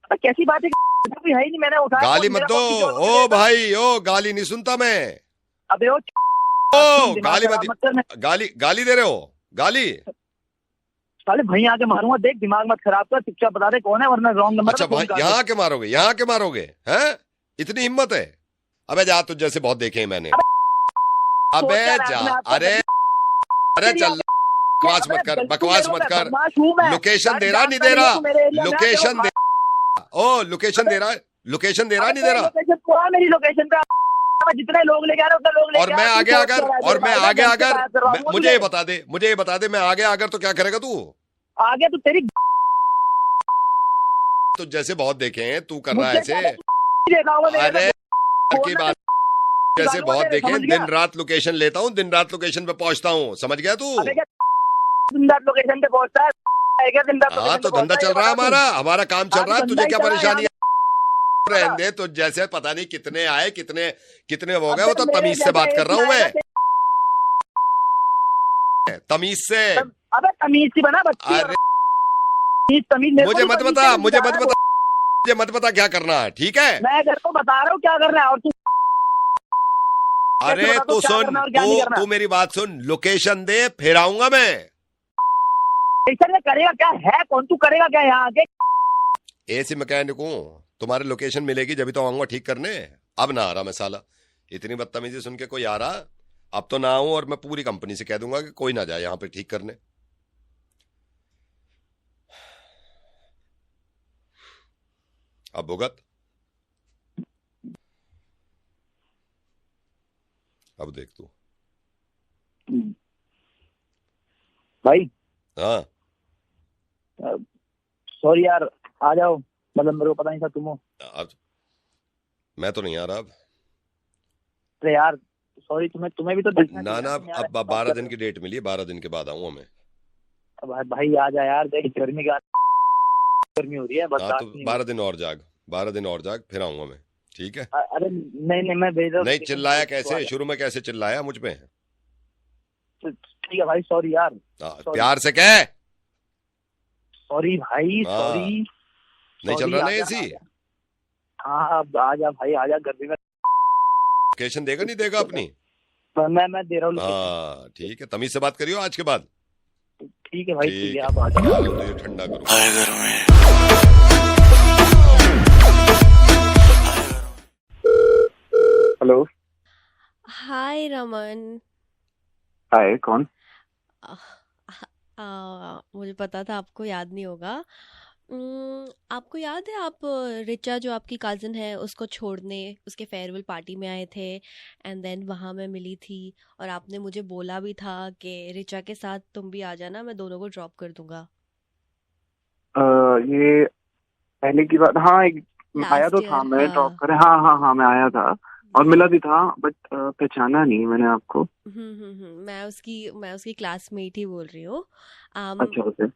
Speaker 9: अरे कैसी बात है, कोई है ही नहीं, मैंने उठाया।
Speaker 2: गाली मत दो ओ भाई, ओ गाली नहीं सुनता मैं।
Speaker 9: अबे ओ
Speaker 2: गाली मत, गाली दे रहे हो? गाली
Speaker 9: साले भाई आके मारूंगा, देख दिमाग मत खराब कर, चुपचाप बता दे कौन है, वरना रॉन्ग नंबर।
Speaker 2: अच्छा भाई यहाँ के मारोगे, यहाँ के मारोगे हैं? इतनी हिम्मत है? अबे जा, तुझ जैसे बहुत देखे हैं मैंने। अबे जा, अरे चल, बकवास मत कर। लोकेशन दे रहा नहीं दे रहा? लोकेशन दे, ओ लोकेशन दे रहा है, लोकेशन दे रहा नहीं दे रहा?
Speaker 9: मेरी लोकेशन पे जितने लोग लेके आ रहे उतने लोग लेके,
Speaker 2: और मैं आगे अगर मुझे ये बता दे मैं आगे अगर तो क्या करेगा तू?
Speaker 9: आगे तो तेरी
Speaker 2: तो जैसे बहुत देखे हैं तू कर रहा है ऐसे। अरे की बात, जैसे बहुत देखे हैं, दिन रात लोकेशन लेता हूँ, दिन रात लोकेशन पे पहुंचता हूँ, समझ गया तू?
Speaker 9: दिन रात लोकेशन पे पहुंचता है।
Speaker 2: हाँ तो धंधा चल रहा है, हमारा काम चल रहा है, तुझे क्या परेशानी है? रहने दे, तो जैसे पता नहीं कितने आए, कितने हो गए, वो तो तमीज से बात कर रहा हूँ मैं, तमीज से।
Speaker 9: अबे तमीज से बना बच्ची। अरे तमीज
Speaker 2: मुझे मत बता क्या करना है, ठीक है?
Speaker 9: मैं घर को बता रहा हूँ क्या करना है, और तू
Speaker 2: अरे तू सुन, तू मेरी बात सुन, लोकेशन दे, फिर आऊंगा मैं।
Speaker 9: ऐसा करेगा क्या है? कौन तू करेगा क्या यहाँ आके?
Speaker 2: ऐसी मैकेनिक हूँ, तुम्हारे लोकेशन मिलेगी जब तो आऊंगा ठीक करने। अब ना आ रहा मैं साला, इतनी बदतमीजी सुन के कोई आ रहा? अब तो ना आऊं, और मैं पूरी कंपनी से कह दूंगा कि कोई ना जाए यहाँ पे ठीक करने। अब भुगत, अब देख तू
Speaker 9: भाई।
Speaker 2: हाँ
Speaker 9: सॉरी यार, आ जाओ, मतलब मेरे को पता नहीं था तुम हो।
Speaker 2: मैं तो नहीं आ रहा अब।
Speaker 9: अरे यार सॉरी, तुम्हें भी तो
Speaker 2: ना अब 12 दिन की डेट मिली है, 12 दिन के बाद आऊंगा मैं।
Speaker 9: अब भाई आ जा यार, देख गर्मी हो रही है, बस।
Speaker 2: तो 12 दिन और जाग, फिर आऊंगा मैं, ठीक है?
Speaker 9: अरे नहीं मैं भेज रहा हूँ।
Speaker 2: नहीं चिल्लाया कैसे शुरू में, कैसे चिल्लाया मुझ पे?
Speaker 9: ठीक है भाई, सॉरी यार।
Speaker 2: प्यार से कह
Speaker 9: सॉरी भाई, सॉरी।
Speaker 2: नहीं चल रहा ना ऐसी?
Speaker 9: हाँ अब आ जा भाई, आ जा, गर्मी में।
Speaker 2: लोकेशन देगा नहीं देगा अपनी?
Speaker 9: मैं दे रहा हूँ।
Speaker 2: हाँ ठीक है, तमीज से बात करियो आज के बाद।
Speaker 9: ठीक है भाई, ठीक है, आप आ जाओ।
Speaker 2: ठंडा करो।
Speaker 9: हेलो,
Speaker 8: हाय रमन।
Speaker 9: हाय, कौन?
Speaker 8: मुझे पता था आपको याद नहीं होगा। आपको याद है आप रिचा जो आपकी कज़न है उसको छोड़ने उसके फेयरवेल पार्टी में आए थे, एंड देन वहाँ मैं मिली थी और आपने मुझे बोला भी था कि रिचा के साथ तुम भी आ जाना, मैं दोनों को ड्रॉप कर दूंगा।
Speaker 10: ये पहले की बात, हाँ एक आया तो था, मैं ड्रॉप करे, हाँ मैं आया था और मिला भी था, बट पहचाना नहीं मैंने आपको।
Speaker 8: मैं उसकी क्लासमेट ही बोल रही हूँ।
Speaker 10: अच्छा ओके।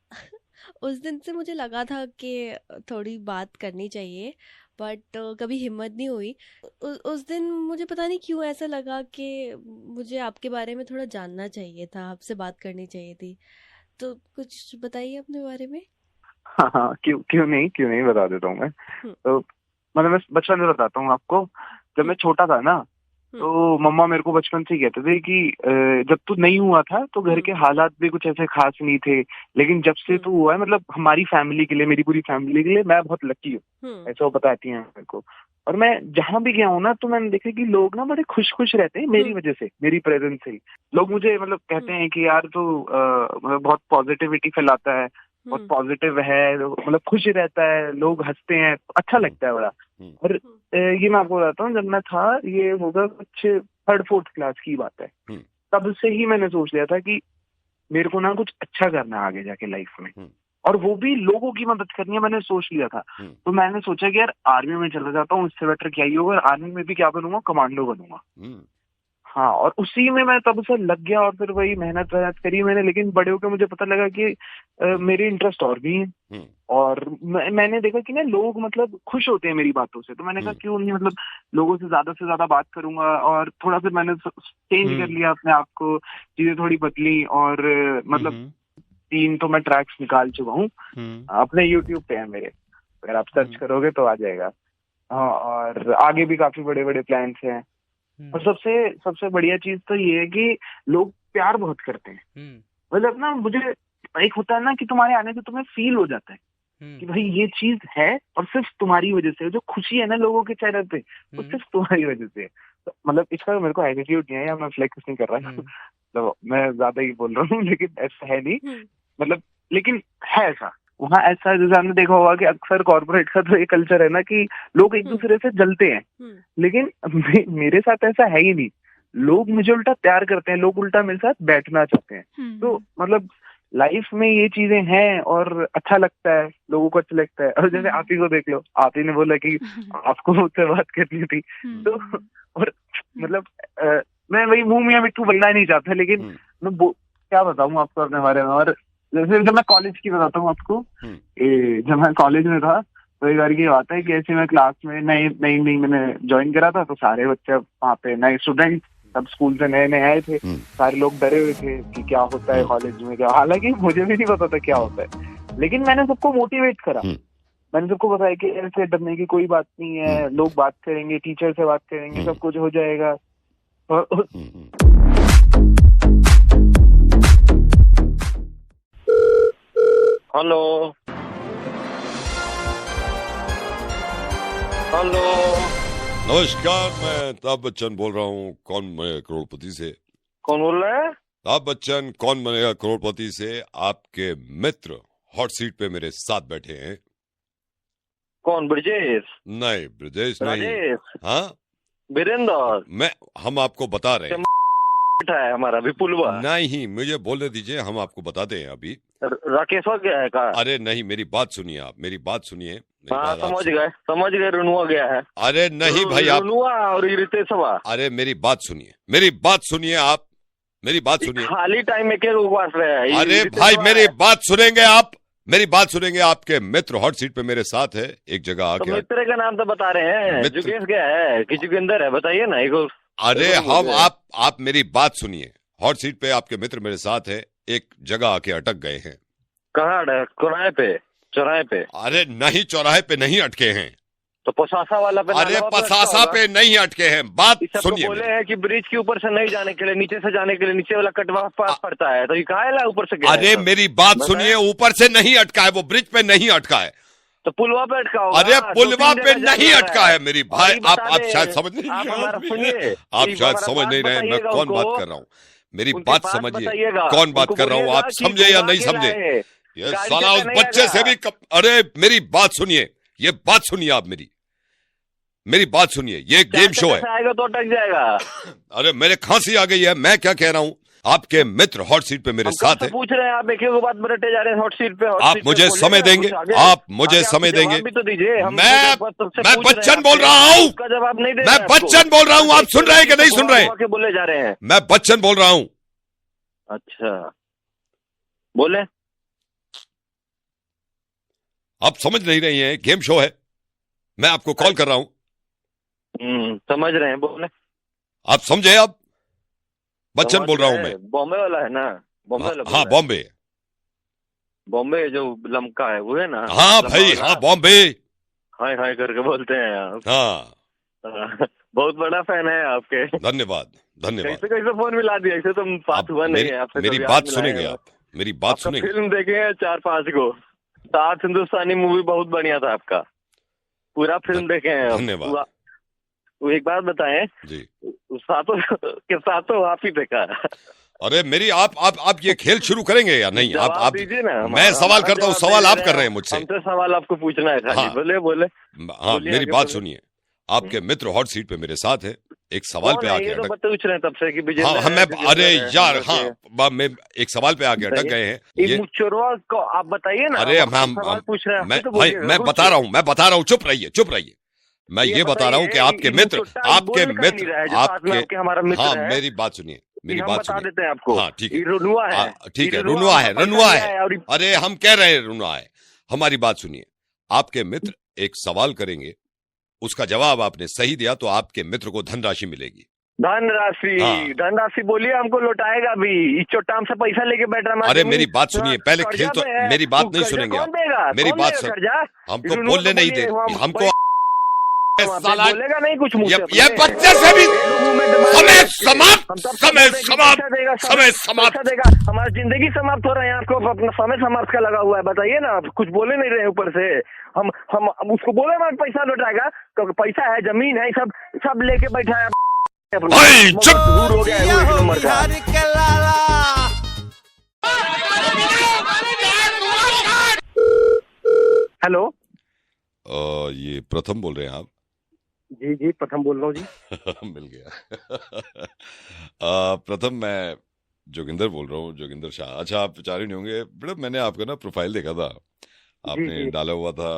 Speaker 8: उस दिन से मुझे लगा था कि थोड़ी बात करनी चाहिए, बट कभी हिम्मत नहीं हुई। उस दिन मुझे पता नहीं क्यों ऐसा लगा कि मुझे आपके बारे में थोड़ा जानना चाहिए था, आपसे बात करनी चाहिए थी। तो कुछ बताइए अपने बारे में।
Speaker 10: हाँ क्यों नहीं बता देता हूँ मैं। तो मतलब मैं बचपन में बताता हूँ आपको। जब मैं छोटा था ना, तो मम्मा मेरे को बचपन से ही कहते थे कि जब तू नहीं हुआ था तो घर के हालात भी कुछ ऐसे खास नहीं थे, लेकिन जब से तू हुआ है, मतलब हमारी फैमिली के लिए, मेरी पूरी फैमिली के लिए मैं बहुत लकी हूँ, ऐसा वो बताती हैं मेरे को। और मैं जहाँ भी गया हूँ ना, तो मैंने देखा कि लोग ना बड़े खुश रहते हैं मेरी वजह से, मेरी प्रेजेंस से। लोग मुझे मतलब कहते हैं कि यार तू मतलब बहुत पॉजिटिविटी फैलाता है, बहुत पॉजिटिव है, मतलब खुश रहता है, लोग हंसते हैं, अच्छा लगता है बड़ा। और ये मैं आपको बताता हूँ, जब मैं था, ये होगा कुछ 3rd-4th क्लास की बात है, तब से ही मैंने सोच लिया था कि मेरे को ना कुछ अच्छा करना है आगे जाके लाइफ में, और वो भी लोगों की मदद करनी है, मैंने सोच लिया था। तो मैंने सोचा कि यार आर्मी में चला जाता हूँ, इससे बेटर क्या ही होगा, आर्मी में भी क्या बनूंगा, कमांडो बनूंगा। हाँ, और उसी में मैं तब से लग गया, और फिर वही मेहनत करी मैंने। लेकिन बड़े होकर मुझे पता लगा कि मेरे इंटरेस्ट और भी हैं, और मैंने देखा कि ना लोग मतलब खुश होते हैं मेरी बातों से, तो मैंने कहा क्यों नहीं, मतलब लोगों से ज्यादा बात करूंगा। और थोड़ा सा मैंने चेंज कर लिया अपने आप को, चीजें थोड़ी बदली, और मतलब 3 तो मैं ट्रैक्स निकाल चुका हूँ, अपने यूट्यूब पे है मेरे, अगर आप सर्च करोगे तो आ जाएगा। हाँ, और आगे भी काफी बड़े बड़े प्लान्स हैं। और सबसे बढ़िया चीज तो ये है कि लोग प्यार बहुत करते हैं। मतलब ना मुझे एक होता है ना कि तुम्हारे आने से तुम्हें फील हो जाता है कि भाई ये चीज है, और सिर्फ तुम्हारी वजह से, जो खुशी है ना लोगों के चेहरे पे, वो सिर्फ तुम्हारी वजह से। तो मतलब इसका मेरे को एटीट्यूड नहीं है, या मैं फ्लेक्स नहीं कर रहा हूँ, तो मैं ज्यादा ही बोल रहा हूँ, लेकिन ऐसा है नहीं, मतलब लेकिन है ऐसा। वहाँ ऐसा जैसे आपने देखा होगा कि अक्सर कॉर्पोरेट का तो ये कल्चर है ना कि लोग एक दूसरे से जलते हैं, लेकिन मेरे साथ ऐसा है ही नहीं। लोग मुझे उल्टा प्यार करते हैं, लोग उल्टा मेरे साथ बैठना चाहते हैं। तो मतलब लाइफ में ये चीजें हैं, और अच्छा लगता है, लोगों को अच्छा लगता है। और जैसे आप ही को देख लो, आप ही ने बोला कि आपको मुझसे बात करनी थी, तो और मतलब मैं वही मुंह मियां मिट्ठू बनना नहीं चाहता, लेकिन मैं क्या बताऊँ आपको अपने बारे में। और जैसे जब मैं कॉलेज की बताता हूँ आपको, जब मैं कॉलेज में था, तो एक बार की बात है कि ऐसे मैं क्लास में नई मैंने ज्वाइन करा था, तो सारे बच्चे वहाँ पे नए स्टूडेंट, सब स्कूल से नए आए थे, सारे लोग डरे हुए थे कि क्या होता है कॉलेज में, क्या। हालांकि मुझे भी नहीं पता था क्या होता है, लेकिन मैंने सबको मोटिवेट करा। मैंने सबको बताया कि ऐसे डरने की कोई बात नहीं है, लोग बात करेंगे, टीचर से बात करेंगे, सब कुछ हो जाएगा।
Speaker 11: हेलो
Speaker 6: नमस्कार, मैं अमिताभ बच्चन बोल रहा हूँ, कौन बनेगा करोड़पति से।
Speaker 11: कौन बोल रहा है?
Speaker 6: अमिताभ बच्चन, कौन बनेगा करोड़पति से। आपके मित्र हॉट सीट पे मेरे साथ बैठे हैं।
Speaker 11: कौन? ब्रजेश?
Speaker 6: नहीं, ब्रजेश नहीं। हाँ,
Speaker 11: वीरेंद्र।
Speaker 6: हम आपको बता रहे हैं,
Speaker 11: है हमारा विपुलवा।
Speaker 6: नहीं, मुझे बोलने दीजिए, हम आपको बताते हैं अभी।
Speaker 11: राकेशवा गया है का?
Speaker 6: अरे नहीं, मेरी बात सुनिए, आप मेरी बात सुनिए।
Speaker 11: हाँ, समझ गए, रुनुआ गया है।
Speaker 6: अरे नहीं भाई, आप
Speaker 11: रुनुआ और रितेशवा।
Speaker 6: अरे मेरी बात सुनिए, आप मेरी बात सुनिए।
Speaker 11: खाली टाइम में क्या बात रहे हैं?
Speaker 6: अरे भाई, मेरी बात सुनेंगे आप, मेरी बात सुनेंगे। आपके मित्र हॉट सीट पे मेरे साथ है, एक जगह आके।
Speaker 11: तो मित्र का नाम तो बता रहे हैं, जुगेश क्या है कि जुगेंदर है, बताइए ना एक।
Speaker 6: अरे आप मेरी बात सुनिए। हॉट सीट पे आपके मित्र मेरे साथ है, एक जगह आके अटक गए हैं।
Speaker 11: कहाँ? चौराहे पे?
Speaker 6: अरे नहीं, चौराहे पे नहीं अटके हैं,
Speaker 11: तो पसासा वाला पे।
Speaker 6: अरे पसासा पे नहीं अटके हैं, बात सुनिए।
Speaker 11: बोले हैं कि ब्रिज के ऊपर से नहीं जाने के लिए, नीचे से जाने के लिए नीचे वाला कटवा पड़ता है, तो ये कहा है ऊपर से गया?
Speaker 6: अरे मेरी बात सुनिए, ऊपर से नहीं अटका है, वो ब्रिज पे नहीं अटका है,
Speaker 11: तो पुलवा पे अटका होगा।
Speaker 6: अरे पुलवा पे नहीं अटका है मेरी भाई। आप शायद समझ नहीं रहे, आप शायद समझ नहीं रहे मैं कौन बात कर रहा हूँ। मेरी बात समझिए, कौन बात कर रहा हूँ, आप समझे या नहीं समझे? ये साला उस बच्चे से भी अरे मेरी बात सुनिए, ये बात सुनिए आप, मेरी बात सुनिए। ये गेम शो है।
Speaker 11: आएगा तो अटक जाएगा।
Speaker 6: अरे मेरे खांसी आ गई है, मैं क्या कह रहा हूँ, आपके मित्र हॉट सीट पे मेरे साथ है।
Speaker 11: पूछ रहे हैं आप, एक एक बात बरटे जा रहे हैं हॉट सीट पे।
Speaker 6: आप मुझे समय देंगे, आप मुझे समय देंगे।
Speaker 11: भी तो दीजिए।
Speaker 6: मैं बच्चन बोल रहा हूँ,
Speaker 11: जवाब नहीं दे।
Speaker 6: मैं बच्चन बोल रहा हूँ, आप सुन रहे हैं कि नहीं सुन रहे?
Speaker 11: बोले जा रहे हैं।
Speaker 6: मैं बच्चन बोल रहा हूँ।
Speaker 11: अच्छा बोले।
Speaker 6: आप समझ नहीं रही हैं, गेम शो है, मैं आपको कॉल कर रहा हूँ।
Speaker 11: समझ रहे हैं, बोले।
Speaker 6: आप समझे? आप बच्चन बोल रहा हूँ मैं।
Speaker 11: बॉम्बे वाला है ना? बॉम्बे वाला?
Speaker 6: हाँ बॉम्बे।
Speaker 11: बॉम्बे जो लमका है वो है ना?
Speaker 6: हाँ भाई, हाँ बॉम्बे।
Speaker 11: हाय हाय करके बोलते हैं आप।
Speaker 6: हाँ
Speaker 11: बहुत बड़ा फैन है आपके।
Speaker 6: धन्यवाद धन्यवाद।
Speaker 11: कैसे कैसे फोन मिला दिया? ऐसे तो बात हुआ नहीं है आपसे।
Speaker 6: मेरी बात सुनेंगे आप, मेरी बात सुनेंगे।
Speaker 11: फिल्म देखे हैं 4-5 को। 7 हिंदुस्तानी मूवी बहुत बढ़िया था आपका, पूरा फिल्म देखे हैं।
Speaker 6: धन्यवाद।
Speaker 11: वो एक बात बताएं
Speaker 6: जी,
Speaker 11: सातों के सातों आप ही देखा?
Speaker 6: अरे मेरी आप ये खेल शुरू करेंगे या नहीं? आप
Speaker 11: दीजिए ना।
Speaker 6: मैं सवाल करता हूँ, सवाल आप कर रहे हैं मुझसे।
Speaker 11: हमसे सवाल आपको पूछना है खाली।
Speaker 6: हाँ,
Speaker 11: बोले।
Speaker 6: हाँ मेरी बात सुनिए। आपके मित्र हॉट सीट पे मेरे साथ है, एक सवाल पे आके अटक।
Speaker 11: पूछ रहे हैं तब से कि
Speaker 6: हाँ मैं, अरे यार हाँ, मैं एक सवाल पे आके अटक गए हैं।
Speaker 11: ये मुचुरवा को आप बताइए ना।
Speaker 6: अरे हम
Speaker 11: पूछ रहे हैं।
Speaker 6: मैं बता रहा हूँ, चुप रहिए। मैं ये बता रहा हूँ कि आपके मित्र आपके हाँ मेरी बात सुनिए, मेरी बात सुनिए।
Speaker 11: आपको
Speaker 6: हाँ ठीक है,
Speaker 11: ठीक है।
Speaker 6: रुनुआ है। अरे हम कह रहे हैं रुनुआ है। हमारी बात सुनिए। आपके मित्र एक सवाल करेंगे, उसका जवाब आपने सही दिया तो आपके मित्र को धनराशि मिलेगी।
Speaker 11: धनराशि बोलिए, हमको लौटाएगा भी। चोटाम से पैसा लेके बैठ रहा।
Speaker 6: अरे मेरी बात सुनिए पहले, खेल तो मेरी बात नहीं सुनेंगे आप। मेरी बात सुन, हमको बोलने नहीं दे, हमको
Speaker 11: बोलेगा नहीं कुछ।
Speaker 6: ये बच्चे से भी समय समाप्त
Speaker 11: देगा। हमारी जिंदगी समाप्त हो रहा है, आपको अपना समय समाप्त का लगा हुआ है। बताइए ना, आप कुछ बोले नहीं रहे ऊपर से। हम उसको बोले ना पैसा लौटाएगा, क्योंकि पैसा है, जमीन है, सब लेके बैठा है।
Speaker 6: चुप
Speaker 11: हो गया है एक नंबर का। हेलो,
Speaker 6: ये प्रथम बोल रहे हैं आप?
Speaker 11: जी प्रथम बोल रहा हूँ जी।
Speaker 6: मिल गया। प्रथम मैं जोगिंदर बोल रहा हूँ, जोगिंदर शाह। अच्छा आप विचार नहीं होंगे बेटा, मैंने आपका ना प्रोफाइल देखा था, आपने डाला हुआ था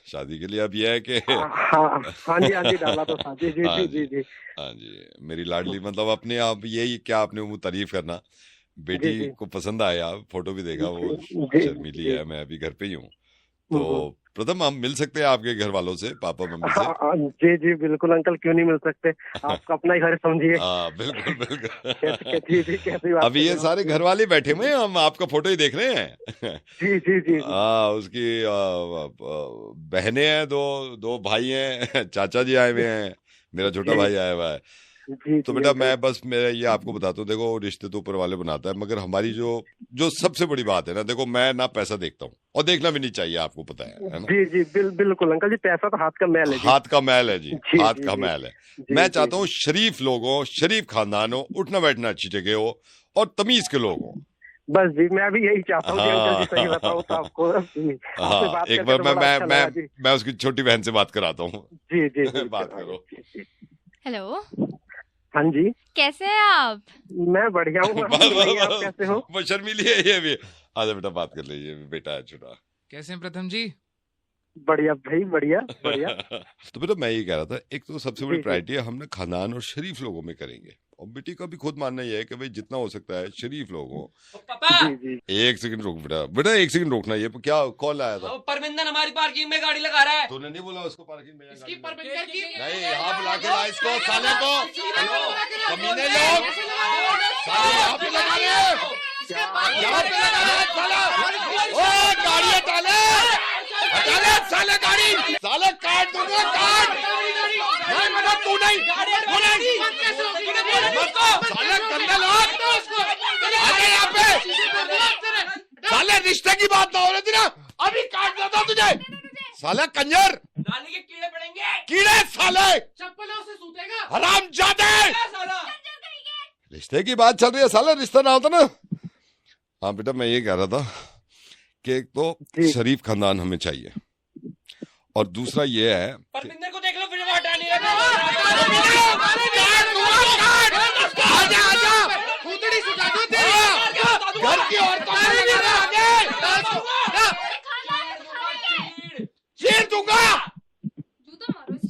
Speaker 6: शादी के लिए। अब यह है कि
Speaker 11: हाँ जी डाला तो था। जी।
Speaker 6: हाँ जी, मेरी लाडली, मतलब अपने आप यही क्या आपने वो तारीफ करना, बेटी को पसंद आया, फोटो भी देखा, वो शर्मीली है। मैं अभी घर पे ही हूँ, तो प्रथम हम मिल सकते हैं आपके घर वालों से, पापा मम्मी से?
Speaker 11: जी बिल्कुल अंकल, क्यों नहीं मिल सकते। आपका अपना ही घर समझिए।
Speaker 6: हाँ बिल्कुल। अभी ये सारे घर वाले बैठे हुए हैं, हम आपका फोटो ही देख रहे हैं।
Speaker 11: जी।
Speaker 6: हाँ, उसकी बहनें हैं, दो भाई हैं, चाचा जी आए हुए हैं, मेरा छोटा भाई आया हुआ है। तो बेटा मैं बस मेरा ये आपको बताता हूँ, देखो रिश्ते तो ऊपर वाले बनाता है, मगर हमारी जो सबसे बड़ी बात है ना, देखो मैं ना पैसा देखता हूँ, और देखना भी नहीं चाहिए, आपको पता है ना?
Speaker 11: जी बिल्कुल अंकल जी, पैसा तो हाथ का मैल है।
Speaker 6: हाथ का मैल है जी, हाथ का मैल है। मैं चाहता हूँ शरीफ लोग हो, शरीफ खानदान हो, उठना बैठना अच्छी जगह हो, और तमीज के लोग हो।
Speaker 11: बस जी, मैं भी यही चाहता हूँ। अंकल जी सही बताऊँ तो आपको।
Speaker 6: हाँ, एक बार मैं उसकी छोटी बहन से बात कराता हूँ।
Speaker 11: जी
Speaker 6: बात करो।
Speaker 12: हेलो।
Speaker 11: हाँ जी,
Speaker 12: कैसे हैं आप?
Speaker 11: मैं बढ़िया हूँ। आप कैसे हो?
Speaker 6: वो शर्मीली है ये भी। आजा बेटा बात कर लीजिए, बेटा है छोटा।
Speaker 13: कैसे हैं प्रथम जी?
Speaker 11: बढ़िया भाई, बढ़िया।
Speaker 6: तो बेटा मैं ये कह रहा था, एक तो सबसे बड़ी प्रायोरिटी हम ना खानदान और शरीफ लोगों में करेंगे, और बेटी का भी खुद मानना ये है कि भाई जितना हो सकता है शरीफ लोग हो। एक सेकंड रुक बेटा, एक सेकंड रोकना। ये क्या कॉल आया था?
Speaker 13: परमिंदन हमारी पार्किंग में गाड़ी लगा रहा है।
Speaker 6: तूने नहीं बोला उसको पार्किंग में?
Speaker 13: नहीं,
Speaker 6: यहाँ बुला के ला इसको, साले को, कमीने लोग, साले यहाँ पे लगा रहे हैं, यहाँ पे लगा रहे हैं साला। ओ गाड़ी हटा ले साले, गाड़ी साले, काट दूंगा, काट। नहीं तू नहीं, साले गंदे लोग, अरे यहाँ पे साले रिश्ते की बात ना हो रही थी ना, अभी काट देता तुझे साले कंजर।
Speaker 13: नाली के कीड़े पड़ेंगे,
Speaker 6: कीड़े साले,
Speaker 13: चप्पलों से सूतेगा,
Speaker 6: हरामजादे। रिश्ते की बात चल रही है, साले रिश्ता ना होता ना। हाँ बेटा मैं ये कह रहा था कि एक तो शरीफ खानदान हमें चाहिए, और दूसरा ये है,
Speaker 13: परमिंदर को देख लो, फिर हटा नहीं रहा। भूतड़ी सुटा दो तेरी, घर की औरतों चीर दूंगा।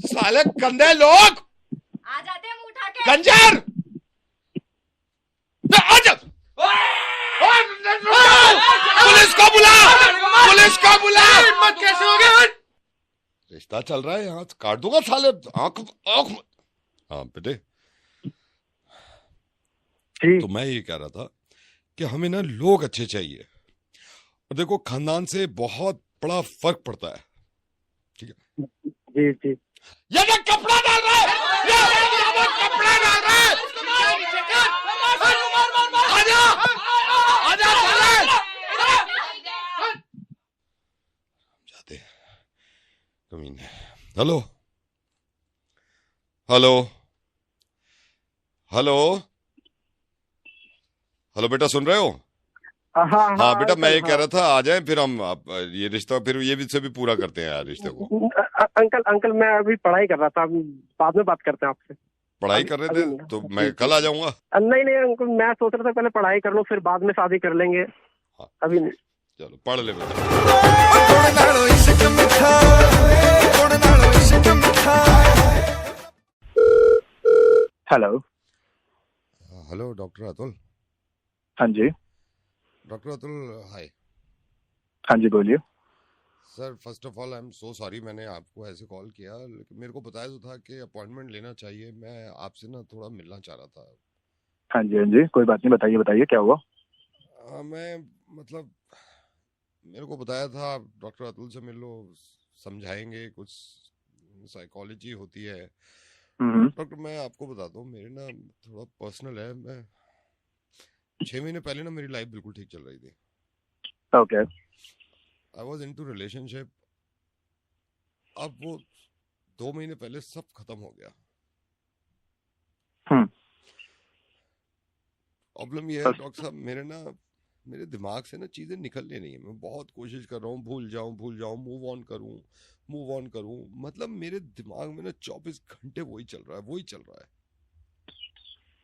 Speaker 13: साले गंदे लोग
Speaker 12: आ जाते हैं मुंह उठा के।
Speaker 13: गंजर आजा, पुलिस को बुला, पुलिस को बुला। हिम्मत कैसे हो गया? रिश्ता चल रहा है यहाँ, काट दूंगा साले आंख आंख। हाँ बेटे, तो मैं ये कह रहा था कि हमें ना लोग अच्छे चाहिए, और देखो खानदान से बहुत बड़ा फर्क पड़ता है, ठीक है?
Speaker 9: जी जी।
Speaker 13: ये ना कपड़ा डाल रहा है, ये कपड़ा डाल रहा है। आजा आजा साले, जाते कमीने। हेलो हेलो हेलो हेलो बेटा, सुन रहे हो? हाँ बेटा, मैं ये कह रहा था आ जाएं, फिर हम ये रिश्ता फिर ये भी से भी पूरा करते हैं यार रिश्ते को।
Speaker 14: अंकल मैं अभी पढ़ाई कर रहा था, बाद में बात करते हैं आपसे।
Speaker 2: पढ़ाई कर रहे थे तो मैं कल आ जाऊंगा।
Speaker 14: नहीं अंकल, मैं सोच रहा था पहले पढ़ाई कर लो, फिर बाद में शादी कर लेंगे।
Speaker 2: हाँ।
Speaker 14: अभी नहीं।
Speaker 2: चलो पढ़ ले बेटा।
Speaker 10: Hello
Speaker 2: hello doctor Atul.
Speaker 10: हाँ जी।
Speaker 2: डॉक्टर अतुल हाय।
Speaker 10: हाँ जी बोलिए।
Speaker 2: Sir first of all I am so sorry, मैंने आपको ऐसे कॉल किया, लेकिन मेरे को बताया तो था कि अपॉइंटमेंट लेना चाहिए। मैं आपसे ना थोड़ा मिलना चाह रहा था।
Speaker 10: हाँ जी कोई बात नहीं, बताइए बताइए क्या हुआ।
Speaker 2: मैं मतलब मेरे को बताया था डॉक्टर अतुल से मिल लो, समझाएंगे, कुछ साइकोलॉजी होती है। डॉक्टर मैं आपको बताता हूँ, मेरे ना थोड़ा पर्सनल है। मैं 6 महीने पहले ना मेरी लाइफ बिल्कुल ठीक चल रही थी।
Speaker 10: Okay.
Speaker 2: I was in two relationship. अब वो 2 महीने पहले सब खत्म हो गया। प्रॉब्लम ये है डॉक्टर साहब, मेरे दिमाग से ना चीजें निकल नहीं रही है। मैं बहुत कोशिश कर रहा हूँ भूल जाऊं, मूव ऑन करूं, मतलब मेरे दिमाग में ना 24 घंटे वही चल रहा है।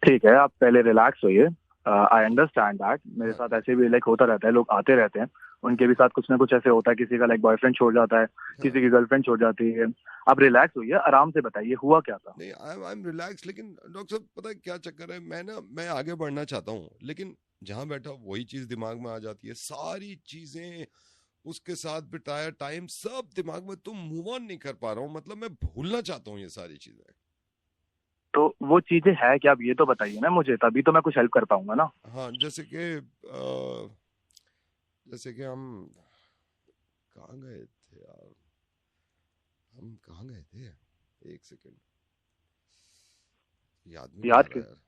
Speaker 10: ठीक है, आप पहले रिलैक्स होइए। I understand that. मेरे साथ ऐसे भी होता रहता है, लोग आते रहते हैं, उनके भी साथ कुछ ना कुछ ऐसे होता है। किसी का बॉयफ्रेंड छोड़ जाता है, किसी की गर्लफ्रेंड छोड़ जाती है। आप रिलैक्स होइए, आराम से बताइए हुआ क्या था।
Speaker 2: नहीं आई एम रिलैक्स, लेकिन डॉक्टर साहब पता है क्या चक्कर है, मैं आगे बढ़ना चाहता हूँ, लेकिन जहां बैठा वही चीज दिमाग में आ जाती है। सारी चीजें उसके साथ बिताया टाइम सब दिमाग में, तुम मूव ऑन नहीं कर पा रहा हूँ। मतलब मैं भूलना चाहता हूँ ये सारी चीजें।
Speaker 10: तो वो चीजें है क्या, आप ये तो बताइए ना मुझे, तभी तो मैं कुछ हेल्प कर पाऊंगा ना।
Speaker 2: हाँ जैसे कि हम कहाँ गए थे यार, एक सेकेंड,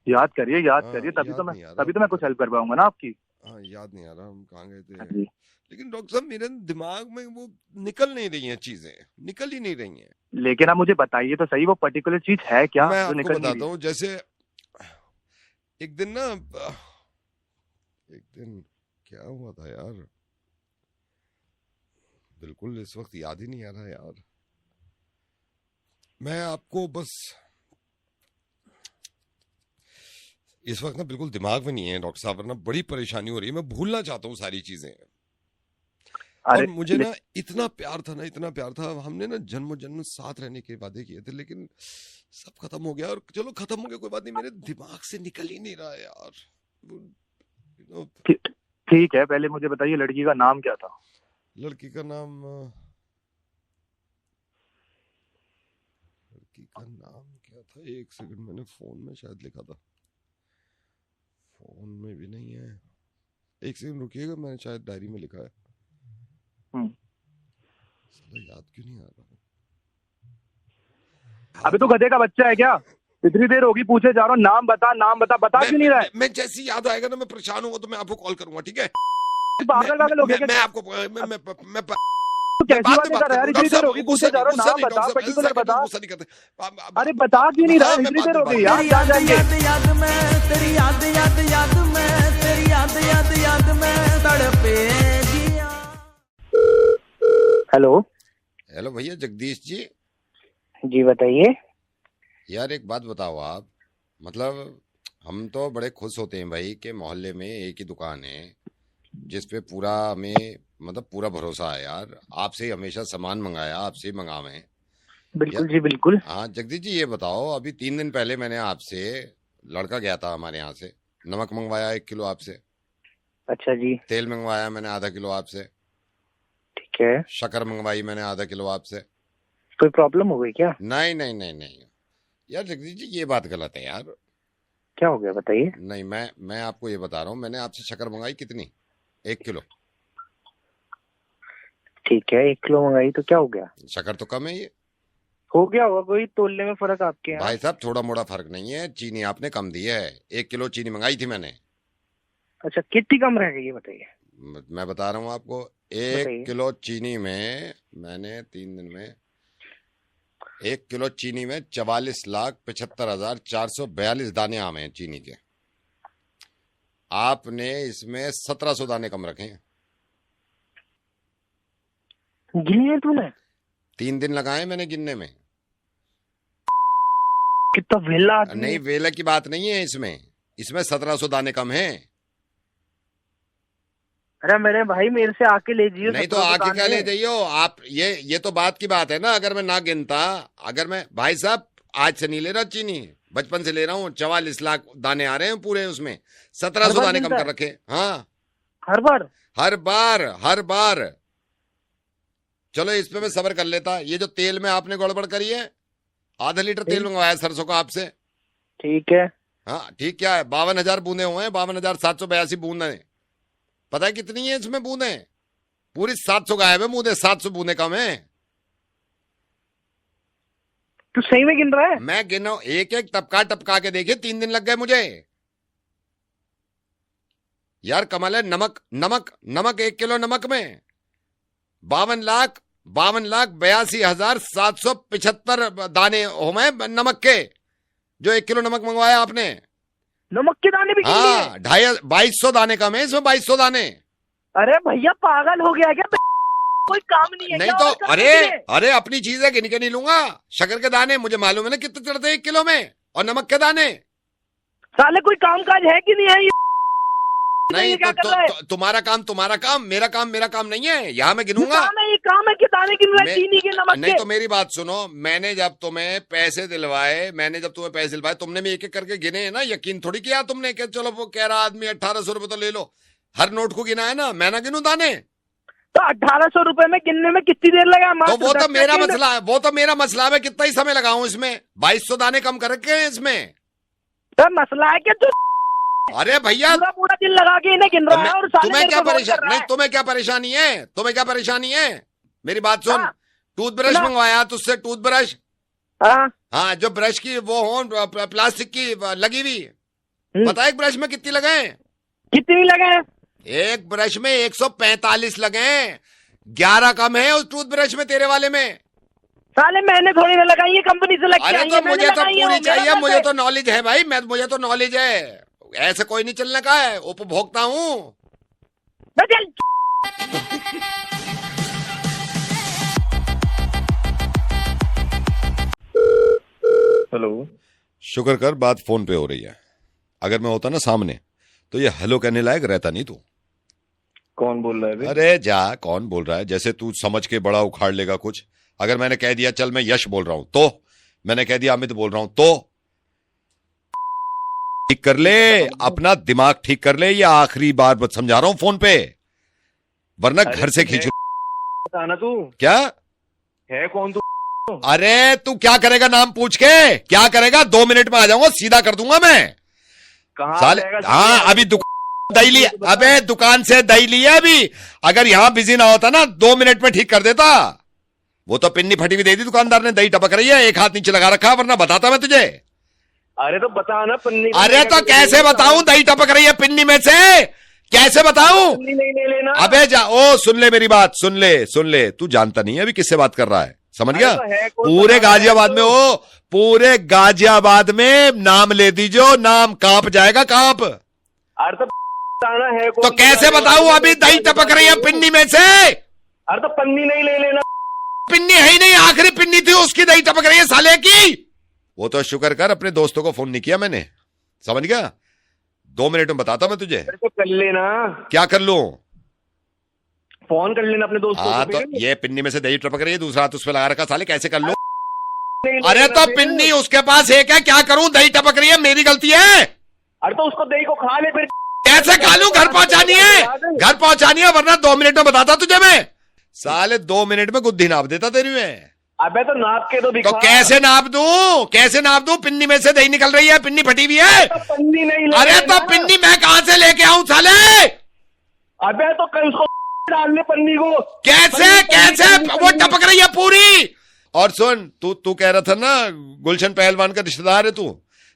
Speaker 10: याद करिए तभी तो मैं कुछ हेल्प कर पाऊंगा ना आपकी।
Speaker 2: हाँ याद नहीं आ रहा हम कहाँ गए थे, लेकिन डॉक्टर साहब मेरे दिमाग में वो निकल नहीं रही हैं, चीजें निकल ही नहीं रही हैं।
Speaker 10: लेकिन आप मुझे बताइए तो सही, वो पर्टिकुलर चीज है क्या?
Speaker 2: मैं आपको बताता हूँ। जैसे एक दिन क्या हुआ था यार, बिल्कुल इस वक्त याद ही नहीं आ रहा यार। मैं आपको बस इस वक्त ना बिल्कुल दिमाग में नहीं है डॉक्टर साहब, वरना बड़ी परेशानी हो रही है। मैं भूलना चाहता हूँ सारी चीजें। और मुझे ना इतना प्यार था, हमने ना जन्म जन्म साथ रहने के वादे किए थे, लेकिन सब खत्म हो गया। और चलो खत्म हो गया कोई बात नहीं, मेरे दिमाग से निकल ही नहीं रहा है यार।
Speaker 10: ठीक है, पहले मुझे बताइए लड़की का नाम क्या था?
Speaker 2: लड़की का नाम क्या था, एक सेकंड, मैंने फोन में शायद लिखा था, फोन में भी नहीं है। एक सेकंड रुकिएगा, मैंने शायद डायरी में लिखा है। याद क्यों नहीं आ रहा?
Speaker 10: अबे तो गधे का बच्चा है क्या? इतनी देर होगी पूछे जा रहा हूँ, नाम बता क्यों नहीं रहा है?
Speaker 2: मैं जैसी याद आएगा ना, मैं परेशान होगा तो मैं आपको कॉल करूंगा, ठीक है?
Speaker 10: पागल लोग
Speaker 2: मैं आपको
Speaker 10: कैसी बात कर रहा है यार? इतनी देर होगी पूछे जा रहा हूँ, नाम बता, पर्टिकुलर बता। अरे बता क्यों नहीं रहा है? इतनी देर हो गई यार।
Speaker 2: हेलो भैया जगदीश जी।
Speaker 14: जी बताइए।
Speaker 2: यार एक बात बताओ आप, मतलब
Speaker 6: हम तो बड़े खुश होते हैं भाई कि मोहल्ले में एक ही दुकान है जिसपे पूरा हमें मतलब पूरा भरोसा है यार। आपसे ही हमेशा सामान मंगाया, आपसे ही मंगावे।
Speaker 9: बिल्कुल जी बिल्कुल।
Speaker 6: हाँ जगदीश जी ये बताओ, अभी 3 दिन पहले मैंने आपसे, लड़का गया था हमारे यहाँ से, नमक मंगवाया 1 किलो आपसे।
Speaker 9: अच्छा जी।
Speaker 6: तेल मंगवाया मैंने आधा किलो आपसे।
Speaker 9: ठीक है।
Speaker 6: शक्कर मंगवाई मैंने आधा किलो आपसे।
Speaker 9: कोई प्रॉब्लम हो गई क्या?
Speaker 6: नहीं नहीं नहीं नहीं यार जगदीश जी ये बात गलत है यार।
Speaker 9: क्या हो गया बताइए?
Speaker 6: नहीं मैं आपको ये बता रहा हूँ, मैंने आपसे शक्कर मंगाई कितनी? 1 किलो।
Speaker 9: ठीक है 1 किलो मंगाई तो क्या हो गया?
Speaker 6: शक्कर तो कम है ये।
Speaker 9: हो गया होगा कोई तोलने में फर्क आपके यहाँ।
Speaker 6: भाई साहब थोड़ा मोड़ा फर्क नहीं है, चीनी आपने कम दी है। 1 किलो चीनी मंगाई थी मैंने।
Speaker 9: अच्छा कितनी कम रह गई ये बताइए?
Speaker 6: मैं बता रहा हूँ आपको, 1 किलो चीनी में मैंने 3 दिन में 1 किलो चीनी में 44,75,442 दाने आमे हैं चीनी के। आपने इसमें 1700 दाने कम रखे हैं।
Speaker 9: गिने तूने?
Speaker 6: 3 दिन लगाए मैंने गिनने में।
Speaker 9: कितना वेला
Speaker 6: नहीं वेला की बात नहीं है इसमें 1700 दाने कम हैं।
Speaker 9: अरे मेरे भाई मेरे से आके ले जाइए।
Speaker 6: नहीं तो आके क्या ले जाइयो आप? ये तो बात की बात है ना। अगर मैं ना गिनता, अगर मैं, भाई साहब आज से नहीं ले रहा चीनी, बचपन से ले रहा हूँ। 44 लाख दाने आ रहे हैं पूरे, उसमें 1700 दाने कम कर रखे। हाँ
Speaker 9: हर बार
Speaker 6: हर बार। चलो इस पे मैं सब्र कर लेता। ये जो तेल में आपने गड़बड़ करी है, आधा लीटर तेल मंगवाया सरसों का आपसे।
Speaker 9: ठीक है।
Speaker 6: हाँ ठीक क्या है, 52,000 बूंदे हुए हैं, 52,782 बूंदे। पता है कितनी है इसमें बूंदे? पूरी 700 गायब है बूंदे, 700 बूंदे कम है।
Speaker 9: तू सही में गिन रहा है?
Speaker 6: मैं गिन रहा हूं, एक एक टपका के देखिए। 3 दिन लग गए मुझे यार। कमाल है। नमक 1 किलो नमक में 52,82,775 दाने हुए नमक के, जो 1 किलो नमक मंगवाया आपने।
Speaker 9: नमक के दाने भी?
Speaker 6: हाँ 2200 दाने कम है इसमें, 2200 दाने।
Speaker 9: अरे भैया पागल हो गया क्या? कोई काम नहीं है?
Speaker 6: नहीं तो अरे अपनी चीजें गिन के नहीं लूंगा। शक्कर के दाने मुझे मालूम है ना कितने चढ़ते हैं 1 किलो में, और नमक के दाने।
Speaker 9: साले कोई काम काज है कि नहीं है ये?
Speaker 6: नहीं तो तुम्हारा काम, मेरा काम नहीं है। यहाँ मैं गिनूंगा।
Speaker 9: ये काम है कि दाने गिन रहा है चीनी के, नमक के?
Speaker 6: नहीं तो मेरी बात सुनो, मैंने जब तुम्हें पैसे दिलवाए, तुमने भी एक एक करके गिने है ना। यकीन थोड़ी किया तुमने कि चलो वो कह रहा आदमी 1800 रुपए तो ले लो। हर नोट को गिना है ना, मैं ना गिनूं दाने?
Speaker 9: तो 1800 रुपए में गिनने में कितनी देर लगा?
Speaker 6: तो वो तो मेरा मसला है, मैं कितना ही समय लगाऊं इसमें? 2200 दाने कम कर रखे हैं इसमें।
Speaker 9: तो मसला है क्या तू?
Speaker 6: अरे भैया
Speaker 9: पूरा दिन लगा के इन्हें गिन रहा है और
Speaker 6: तुम्हें क्या परेशानी है? मेरी बात सुन। टूथब्रश मंगवाया तुझसे, टूथब्रश। हाँ जो ब्रश की वो हो प्लास्टिक की लगी हुई। पता है एक ब्रश में कितनी लगे?
Speaker 9: कितनी लगे?
Speaker 6: एक ब्रश में 145 लगे। 11 कम है उस टूथब्रश में तेरे वाले में।
Speaker 9: साले मैंने थोड़ी ना लगाई है, कंपनी से लगी।
Speaker 6: अरे तो मुझे तो पूरी चाहिए, मुझे तो नॉलेज है भाई, मुझे तो नॉलेज है। ऐसे कोई नहीं चलने का है, उपभोक्ता हूँ।
Speaker 15: हेलो।
Speaker 2: शुक्र कर बात फोन पे हो रही है। अगर मैं होता ना सामने तो ये हेलो कहने लायक रहता नहीं तू।
Speaker 15: कौन बोल रहा है बे?
Speaker 2: अरे जा, कौन बोल रहा है? जैसे तू समझ के बड़ा उखाड़ लेगा कुछ। अगर मैंने कह दिया चल मैं यश बोल रहा हूं तो, मैंने कह दिया अमित बोल रहा हूं तो, ठीक कर ले अपना दिमाग, ठीक कर ले। ये आखिरी बार समझा रहा हूं फोन पे, वरना घर से खींच।
Speaker 15: बताना तू
Speaker 2: क्या
Speaker 15: है, कौन तू?
Speaker 2: अरे तू क्या करेगा नाम पूछ के? क्या करेगा? 2 मिनट में आ जाऊंगा, सीधा कर दूंगा मैं।
Speaker 15: कहाँ?
Speaker 2: हाँ अभी दही लिया, अबे दुकान से दही लिया अभी। अगर यहाँ बिजी ना होता ना 2 मिनट में ठीक कर देता। वो तो पिन्नी फटी हुई दे दी दुकानदार ने, दही टपक रही है, एक हाथ नीचे लगा रखा, वरना बताता मैं तुझे।
Speaker 15: अरे तो बता ना पन्नी।
Speaker 2: अरे तो कैसे बताऊं? दही टपक रही है पिन्नी में से, कैसे बताऊं?
Speaker 15: नहीं लेना।
Speaker 2: अबे जा, ओ सुन ले मेरी बात, सुन ले। तू जानता नहीं है अभी किससे बात कर रहा है, समझ गया? पूरे गाजियाबाद में हो, पूरे गाजियाबाद में नाम ले दीजिए, नाम कांप जाएगा, कांप।
Speaker 15: अरे तो है
Speaker 2: तो कैसे बताऊं? अभी दही टपक रही है पिन्नी में से।
Speaker 15: अरे तो पन्नी नहीं ले लेना।
Speaker 2: पिन्नी है ही नहीं, आखिरी पिन्नी थी उसकी दही टपक रही है साले की। वो तो शुक्र कर अपने दोस्तों को फोन नहीं किया मैंने,
Speaker 6: समझ गया? 2 मिनट में बताता मैं तुझे।
Speaker 15: तो कर लेना।
Speaker 6: क्या कर लूं?
Speaker 15: फोन कर लेना अपने दोस्त को।
Speaker 6: हाँ तो ये पिन्नी में से दही टपक रही है, दूसरा हाथ उस पे लगा रखा, साले कैसे कर लूं? अरे तो पिन्नी उसके पास एक है, क्या करूं? दही टपक रही है, मेरी गलती है।
Speaker 15: अरे तो उसको दही को खा ले फिर।
Speaker 6: कैसे खा लूं? घर पहुंचानी है, घर पहुंचानी है, वरना 2 मिनट में बताता तुझे मैं। साले 2 मिनट में गुद्दी नाप देता तेरी में।
Speaker 15: अबे तो नाप के तो दिखा।
Speaker 6: तो कैसे नाप दूं? कैसे नाप दूं? पिन्नी में से दही निकल रही है, पिन्नी फटी हुई है।
Speaker 15: तो पन्नी नहीं।
Speaker 6: अरे तो पिन्नी मैं कहां से लेके आऊं साले?
Speaker 15: अबे तो कल उसको डालने पन्नी को।
Speaker 6: कैसे कैसे वो टपक रही है पूरी। और सुन, तू कह रहा था ना गुलशन पहलवान का रिश्तेदार है तू।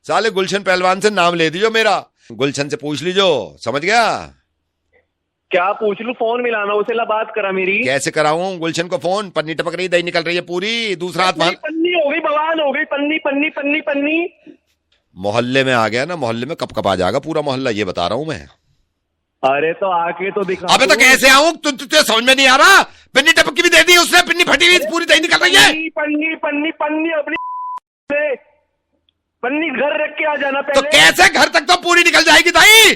Speaker 6: साले गुलशन पहलवान से नाम ले दीजो मेरा, गुलशन से पूछ लीजो, समझ गया?
Speaker 15: क्या पूछ लूं? फोन मिलाना, उसे ला बात करा मेरी।
Speaker 6: कैसे कराऊं गुलशन को फोन? पन्नी टपक रही, दही निकल रही है पूरी, दूसरा हाथ
Speaker 15: पन्नी हो गई, बवाल हो गई, पन्नी पन्नी पन्नी पन्नी।
Speaker 6: मोहल्ले में आ गया ना, मोहल्ले में कब आ जाएगा पूरा मोहल्ला, ये बता रहा हूं मैं।
Speaker 15: अरे तो आके तो दिखा।
Speaker 6: अबे तो कैसे आऊं? तुझे समझ में नहीं आ रहा? पिन्नी टपकी भी दे दी उसने, पिन्नी फटी हुई पूरी दही निकल रही है।
Speaker 15: पन्नी पन्नी पन्नी अपनी पन्नी घर रख के आ जाना पहले।
Speaker 6: तो कैसे? घर तक तो पूरी निकल जाएगी दही।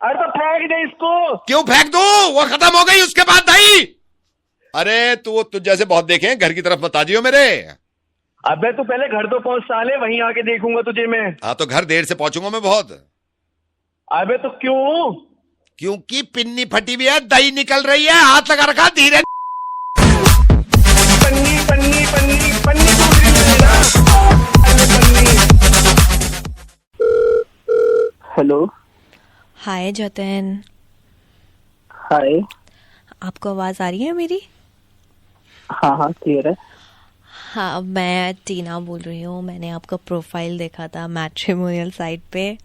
Speaker 15: अरे तो फेंक दे इसको।
Speaker 6: क्यों फेंक दूं? वो खत्म हो गई उसके बाद दही। अरे तू जैसे बहुत देखे, घर की तरफ बता दियो मेरे।
Speaker 15: अबे तू पहले घर तो पहुंच साले, वहीं आके देखूंगा तुझे मैं।
Speaker 6: हाँ तो घर देर से पहुंचूंगा मैं बहुत।
Speaker 15: अबे तो क्यों?
Speaker 6: क्योंकि पिन्नी फटी हुई है, दही निकल रही है, हाथ लगा रखा, धीरे।
Speaker 15: पन्नी पन्नी पन्नी पन्नी
Speaker 10: हेलो।
Speaker 8: हाय जतन।
Speaker 10: हाय।
Speaker 8: आपको आवाज आ रही है मेरी?
Speaker 10: हाँ हाँ क्लियर है।
Speaker 8: हाँ मैं टीना बोल रही हूँ। मैंने आपका प्रोफाइल देखा था मैट्रिमोनियल साइट पे।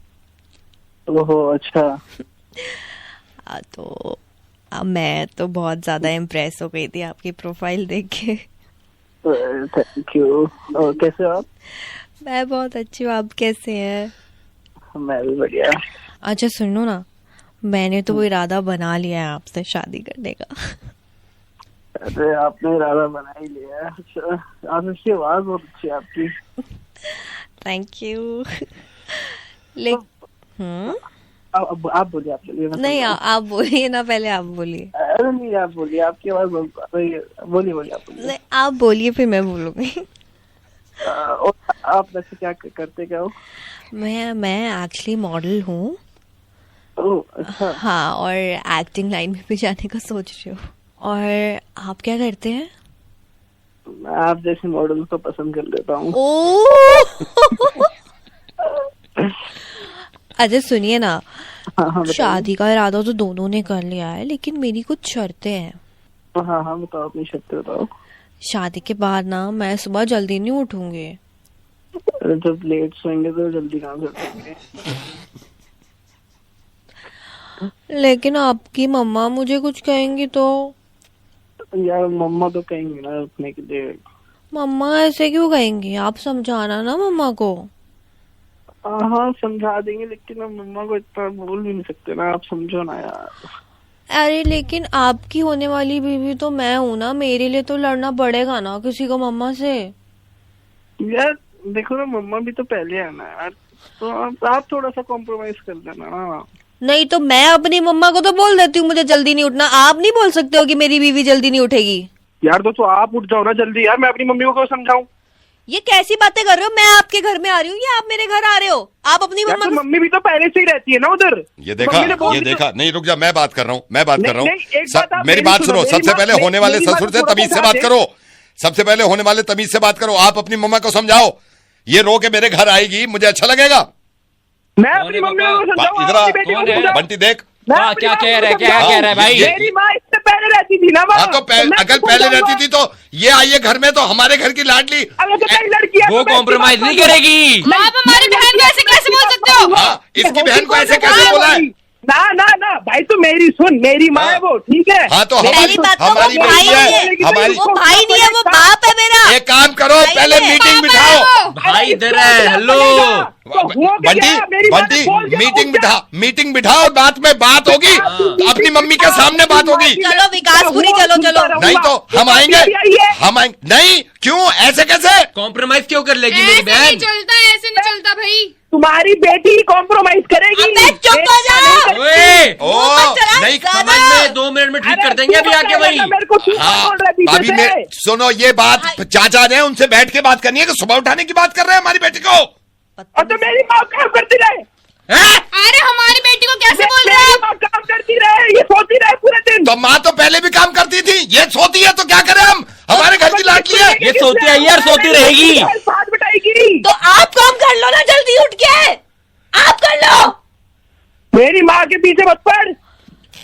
Speaker 10: ओहो अच्छा।
Speaker 8: तो मैं तो बहुत ज्यादा इम्प्रेस हो गई थी आपकी प्रोफाइल देख के।
Speaker 10: Thank you. और कैसे हो आप?
Speaker 8: मैं बहुत अच्छी हूँ, आप कैसे हैं?
Speaker 10: मैं भी बढ़िया।
Speaker 8: अच्छा सुनो ना, मैंने तो वो इरादा बना लिया है आपसे शादी करने का।
Speaker 10: अरे आपने इरादा बना ही लिया है? अच्छा, आपकी आवाज बहुत अच्छी है आपकी।
Speaker 8: Thank you.
Speaker 10: आप बोलिए, आप बोलिए।
Speaker 8: नहीं आप बोलिए ना, पहले आप बोलिए।
Speaker 10: अरे नहीं आप बोलिए, आपकी आवाज बोलिए आप बोलिए।
Speaker 8: नहीं आप बोलिए फिर मैं बोलूंगी।
Speaker 10: आप वैसे क्या करते क्या हो?
Speaker 8: मैं एक्चुअली मॉडल हूँ।
Speaker 10: अच्छा।
Speaker 8: हाँ और एक्टिंग लाइन में भी जाने का सोच रही हूँ। और आप क्या करते हैं?
Speaker 10: आप जैसे मॉडल को पसंद कर लेता हूँ।
Speaker 8: अच्छा सुनिए ना,
Speaker 10: हाँ,
Speaker 8: शादी का इरादा तो दोनों ने कर लिया है, लेकिन मेरी कुछ शर्तें हैं।
Speaker 10: हाँ बताओ, अपनी शर्तें बताओ।
Speaker 8: शादी के बाद ना मैं सुबह जल्दी नहीं उठूंगी।
Speaker 10: जब लेट सोएंगे तो जल्दी कहाँ से उठेंगे?
Speaker 8: लेकिन आपकी मम्मा मुझे कुछ कहेंगी तो?
Speaker 10: यार मम्मा तो कहेंगी ना उठने के लिए।
Speaker 8: मम्मा ऐसे क्यों कहेंगी? आप समझाना ना मम्मा को।
Speaker 10: हाँ समझा देंगे, लेकिन हम मम्मा को इतना बोल भी नहीं सकते ना, आप समझो ना यार।
Speaker 8: अरे लेकिन आपकी होने वाली बीवी तो मैं हूँ ना, मेरे लिए तो लड़ना पड़ेगा ना किसी को मम्मा से।
Speaker 10: यार देखो ना, मम्मा भी तो पहले है ना यार, तो आप थोड़ा सा कॉम्प्रोमाइज कर देना ना।
Speaker 8: नहीं तो मैं अपनी मम्मा को तो बोल देती हूँ मुझे जल्दी नहीं उठना, आप नहीं बोल सकते हो कि मेरी बीवी जल्दी नहीं उठेगी?
Speaker 10: यार तो आप उठ जाओ ना जल्दी यार, मैं अपनी मम्मी को क्यों समझाऊं?
Speaker 8: ये कैसी बातें कर रहे हो? मैं आपके घर में आ रही हूँ या आप मेरे घर आ रहे हो? आप अपनी मम्मा
Speaker 10: तो मम्मी भी तो पहले से ही रहती है ना उधर।
Speaker 6: ये देखा नहीं, रुक जा, मैं बात कर रहा हूँ, मेरी बात सुनो। सबसे पहले होने वाले ससुर से तमीज से बात करो, सबसे पहले होने वाले तमीज से बात करो। आप अपनी मम्मा को समझाओ, ये रो के मेरे घर आएगी, मुझे अच्छा लगेगा?
Speaker 10: मैं अपनी मम्मी को समझाऊं?
Speaker 6: इधर बंटी देख
Speaker 16: क्या कह रहा है भाई?
Speaker 10: मेरी माँ इससे पहले रहती थी ना।
Speaker 6: हाँ तो अगर पहले रहती थी तो ये आइए घर में, तो हमारे घर की लाडली
Speaker 16: वो कॉम्प्रोमाइज नहीं करेगी।
Speaker 12: आप हमारी बहन को ऐसे कैसे बोल सकते हो?
Speaker 6: हाँ इसकी बहन को ऐसे कैसे बोला है?
Speaker 10: ना भाई, तो मेरी सुन, मेरी माँ है वो, ठीक है?
Speaker 6: हाँ तो हमारी
Speaker 8: भाई नहीं है, वो भाई नहीं है, वो बाप है मेरा।
Speaker 6: एक काम करो, पहले मीटिंग बिठाओ।
Speaker 16: भाई इधर है, हेलो
Speaker 6: बंटी मीटिंग बिठाओ, बात में बात होगी, अपनी मम्मी के सामने बात होगी।
Speaker 8: चलो विकासपुरी चलो।
Speaker 6: नहीं तो हम आएंगे नहीं, क्यों ऐसे कैसे?
Speaker 16: कॉम्प्रोमाइज क्यों कर लेगी मेरी बहन?
Speaker 12: ऐसे नहीं चलता भाई।
Speaker 4: तुम्हारी बेटी कॉम्प्रोमाइज करेगी।
Speaker 12: चुप हो जाओ।
Speaker 6: नहीं
Speaker 16: समझ में 2 मिनट में ठीक कर देंगे अभी आके वही।
Speaker 6: भाभी मैं सुनो, ये बात चाचा ने उनसे बैठ के बात करनी है कि सुबह उठाने की बात कर रहे हैं हमारी बेटी को।
Speaker 4: और तो मेरी माँ काम करती रहे।
Speaker 12: अरे हमारी बेटी को कैसे बोल रहे हैं?
Speaker 4: काम करती रहे, ये सोती रहे पूरे दिन।
Speaker 6: तो माँ तो पहले भी काम करती थी, ये सोती है तो क्या करें हम? हमारे घर की लाडली है,
Speaker 16: ये सोती है यार, सोती रहेगी।
Speaker 4: साथ बिठाएगी।
Speaker 12: तो आप काम कर लो ना जल्दी उठ के, आप कर लो।
Speaker 4: मेरी माँ के पीछे मत पड़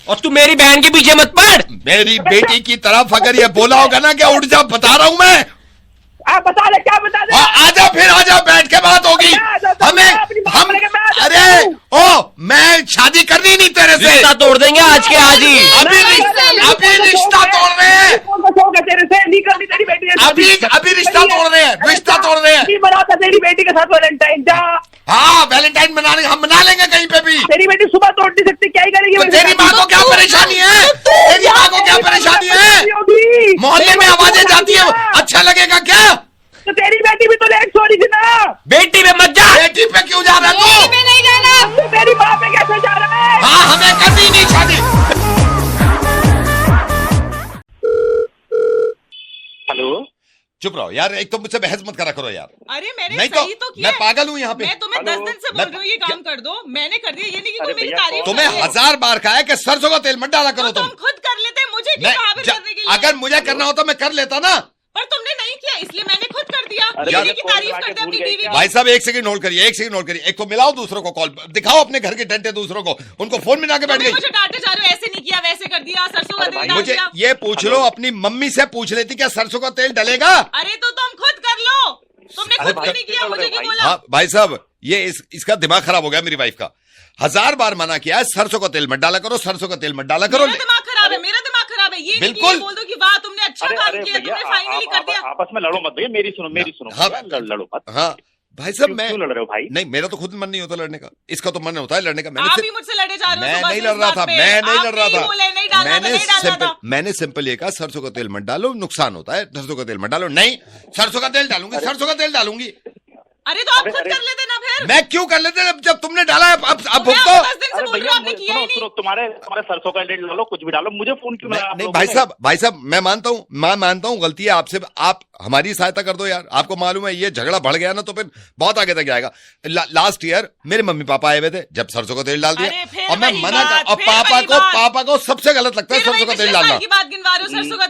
Speaker 16: और तू मेरी बहन के पीछे मत पड़।
Speaker 6: मेरी बेटी की तरफ अगर ये बोला होगा ना कि उठ जा, बता रहा हूँ मैं।
Speaker 4: आप बता दे, क्या बता दे?
Speaker 6: आजा फिर आजा, बैठ के बात होगी। हम अरे मैं शादी करनी नहीं तेरे से।
Speaker 16: रिश्ता तोड़ देंगे आज के आज ही।
Speaker 6: अभी रिश्ता तोड़ रहे हैं।
Speaker 4: तेरे से नहीं करनी तेरी बेटी।
Speaker 6: अभी रिश्ता तोड़ रहे हैं, रिश्ता तोड़ रहे हैं।
Speaker 4: बनाता तेरी बेटी के साथ वैलेंटाइन जा।
Speaker 6: हाँ वैलेंटाइन मनाने हम मना लेंगे कहीं पे भी।
Speaker 4: तेरी बेटी सुबह तोड़ नहीं सकती, क्या ही करेगी?
Speaker 6: तो तेरी माँ को क्या परेशानी है? तेरी माँ को क्या परेशानी है? मोहल्ले में आवाजें जाती है, अच्छा लगेगा क्या?
Speaker 4: तो तेरी बेटी भी तो लेट सो रही थी ना।
Speaker 16: बेटी पे मत जा।
Speaker 6: बेटी पे क्यों जा रहा है तू?
Speaker 12: नहीं जाना।
Speaker 4: तो मेरी माँ पे कैसे जा रहा है?
Speaker 6: हाँ हमें करनी नहीं शादी।
Speaker 11: हेलो,
Speaker 6: चुप रहो यार, एक तो मुझसे बहस मत करा करो यार।
Speaker 17: अरे मैंने
Speaker 6: नहीं
Speaker 17: सही तो किया।
Speaker 6: मैं पागल हूँ यहाँ पे।
Speaker 17: मैं तुम्हें 10 दिन से बोल रही हूँ ये काम कर दो, मैंने कर दिया। ये नहीं कि कोई मेरी तारीफ।
Speaker 6: तुम्हें 1000 बार कहा है कि सरसों का तेल मत डाला करो।
Speaker 17: तुम खुद कर लेते, मुझे क्यों काबिल करने के लिए?
Speaker 6: अगर मुझे करना होता मैं कर लेता ना,
Speaker 17: पर तुमने नहीं किया इसलिए मैंने खुद कर दिया। बीवी की तारीफ करते अपनी बीवी।
Speaker 6: भाई साहब एक सेकंड होल्ड करिए, एक सेकंड होल्ड करिए। एक तो मिलाओ दूसरों को कॉल, दिखाओ अपने घर के टेंटे दूसरों को, उनको फोन मिला के बैठ गई।
Speaker 17: मुझे डांटे जा रहे हो, ऐसे नहीं किया वैसे कर दिया, सरसों का तेल डाल
Speaker 6: मुझे
Speaker 17: दिया।
Speaker 6: ये पूछ लो, अपनी मम्मी से पूछ लेती क्या सरसों का तेल डलेगा?
Speaker 17: अरे तो तुम खुद कर लो, तुमने खुद क्यों नहीं किया? मुझे क्यों बोला?
Speaker 6: हाँ भाई साहब, ये इसका दिमाग खराब हो गया मेरी वाइफ का। 1000 बार मना किया है, सरसों का तेल मत डाला करो, सरसों का तेल मत डाला करो।
Speaker 17: मेरा दिमाग खराब है, मेरा दिमाग खराब है। ये
Speaker 6: बिल्कुल
Speaker 17: बोल दो कि वाह तुमने अच्छा काम किया, तुमने फाइनली कर दिया।
Speaker 11: आपस में लड़ो मत भैया, मेरी सुनो मेरी सुनो।
Speaker 6: हाँ
Speaker 11: लड़ो मत।
Speaker 6: हाँ भाई साहब, मैं
Speaker 11: क्यों लड़ रहे हो भाई?
Speaker 6: नहीं, मेरा तो खुद मन नहीं होता लड़ने का, इसका तो मन होता है लड़ने का।
Speaker 17: आप ही मुझसे लड़े जा रहे हो।
Speaker 6: मैं नहीं लड़ रहा था, मैं नहीं लड़ रहा था। मैंने सिंपल ये कहा सरसों का तेल मत डालो, नुकसान होता है, सरसों का तेल मत डालो। नहीं, सरसों का तेल डालूंगी, सरसों का तेल डालूंगी।
Speaker 17: अरे तो आप खुद कर लेते ना फिर।
Speaker 6: मैं क्यों कर लेते जब तुमने डाला है? अब भुगतो।
Speaker 11: सुनो, तुम्हारे सरसों का तेल डालो, कुछ भी डालो, मुझे फोन क्यों?
Speaker 6: नहीं भाई साहब मैं मानता हूँ गलती है आपसे। आप हमारी सहायता कर दो यार। आपको मालूम है ये झगड़ा बढ़ गया ना तो फिर बहुत आगे तक जाएगा। लास्ट ईयर मेरे मम्मी पापा आए हुए थे, जब सरसों का तेल डाल दिया और मैं मना कर, और पापा को सबसे गलत लगता है सरसों का तेल डालना।
Speaker 17: सरसों का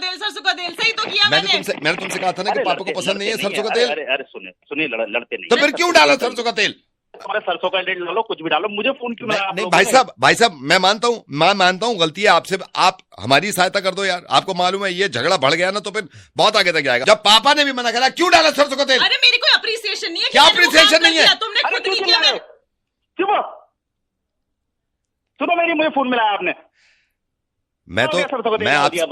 Speaker 17: तेल सही तो किया
Speaker 6: मैंने तुमसे कहा था ना कि पापा को पसंद नहीं है सरसों का तेल।
Speaker 11: अरे सुनिए लड़ते नहीं
Speaker 6: तो फिर क्यों डाला सरसों का तेल?
Speaker 11: तुम्हारे सरसों का तेल डालो, कुछ भी डालो, मुझे फोन क्यों?
Speaker 6: नहीं भाई साहब मैं मानता हूँ गलती है आपसे। आप हमारी सहायता कर दो यार। आपको मालूम है ये झगड़ा बढ़ गया ना तो फिर बहुत आगे तक जाएगा। जब पापा ने भी मना करा, क्यों डाला सरसों का तेल?
Speaker 17: अरे मेरी कोई अप्रिसिएशन नहीं है।
Speaker 6: क्या अप्रिसिएशन नहीं है?
Speaker 17: तुमने खुद नहीं किया।
Speaker 11: सुनो मेरी, मुझे फोन मिलाया आपने।
Speaker 6: मैं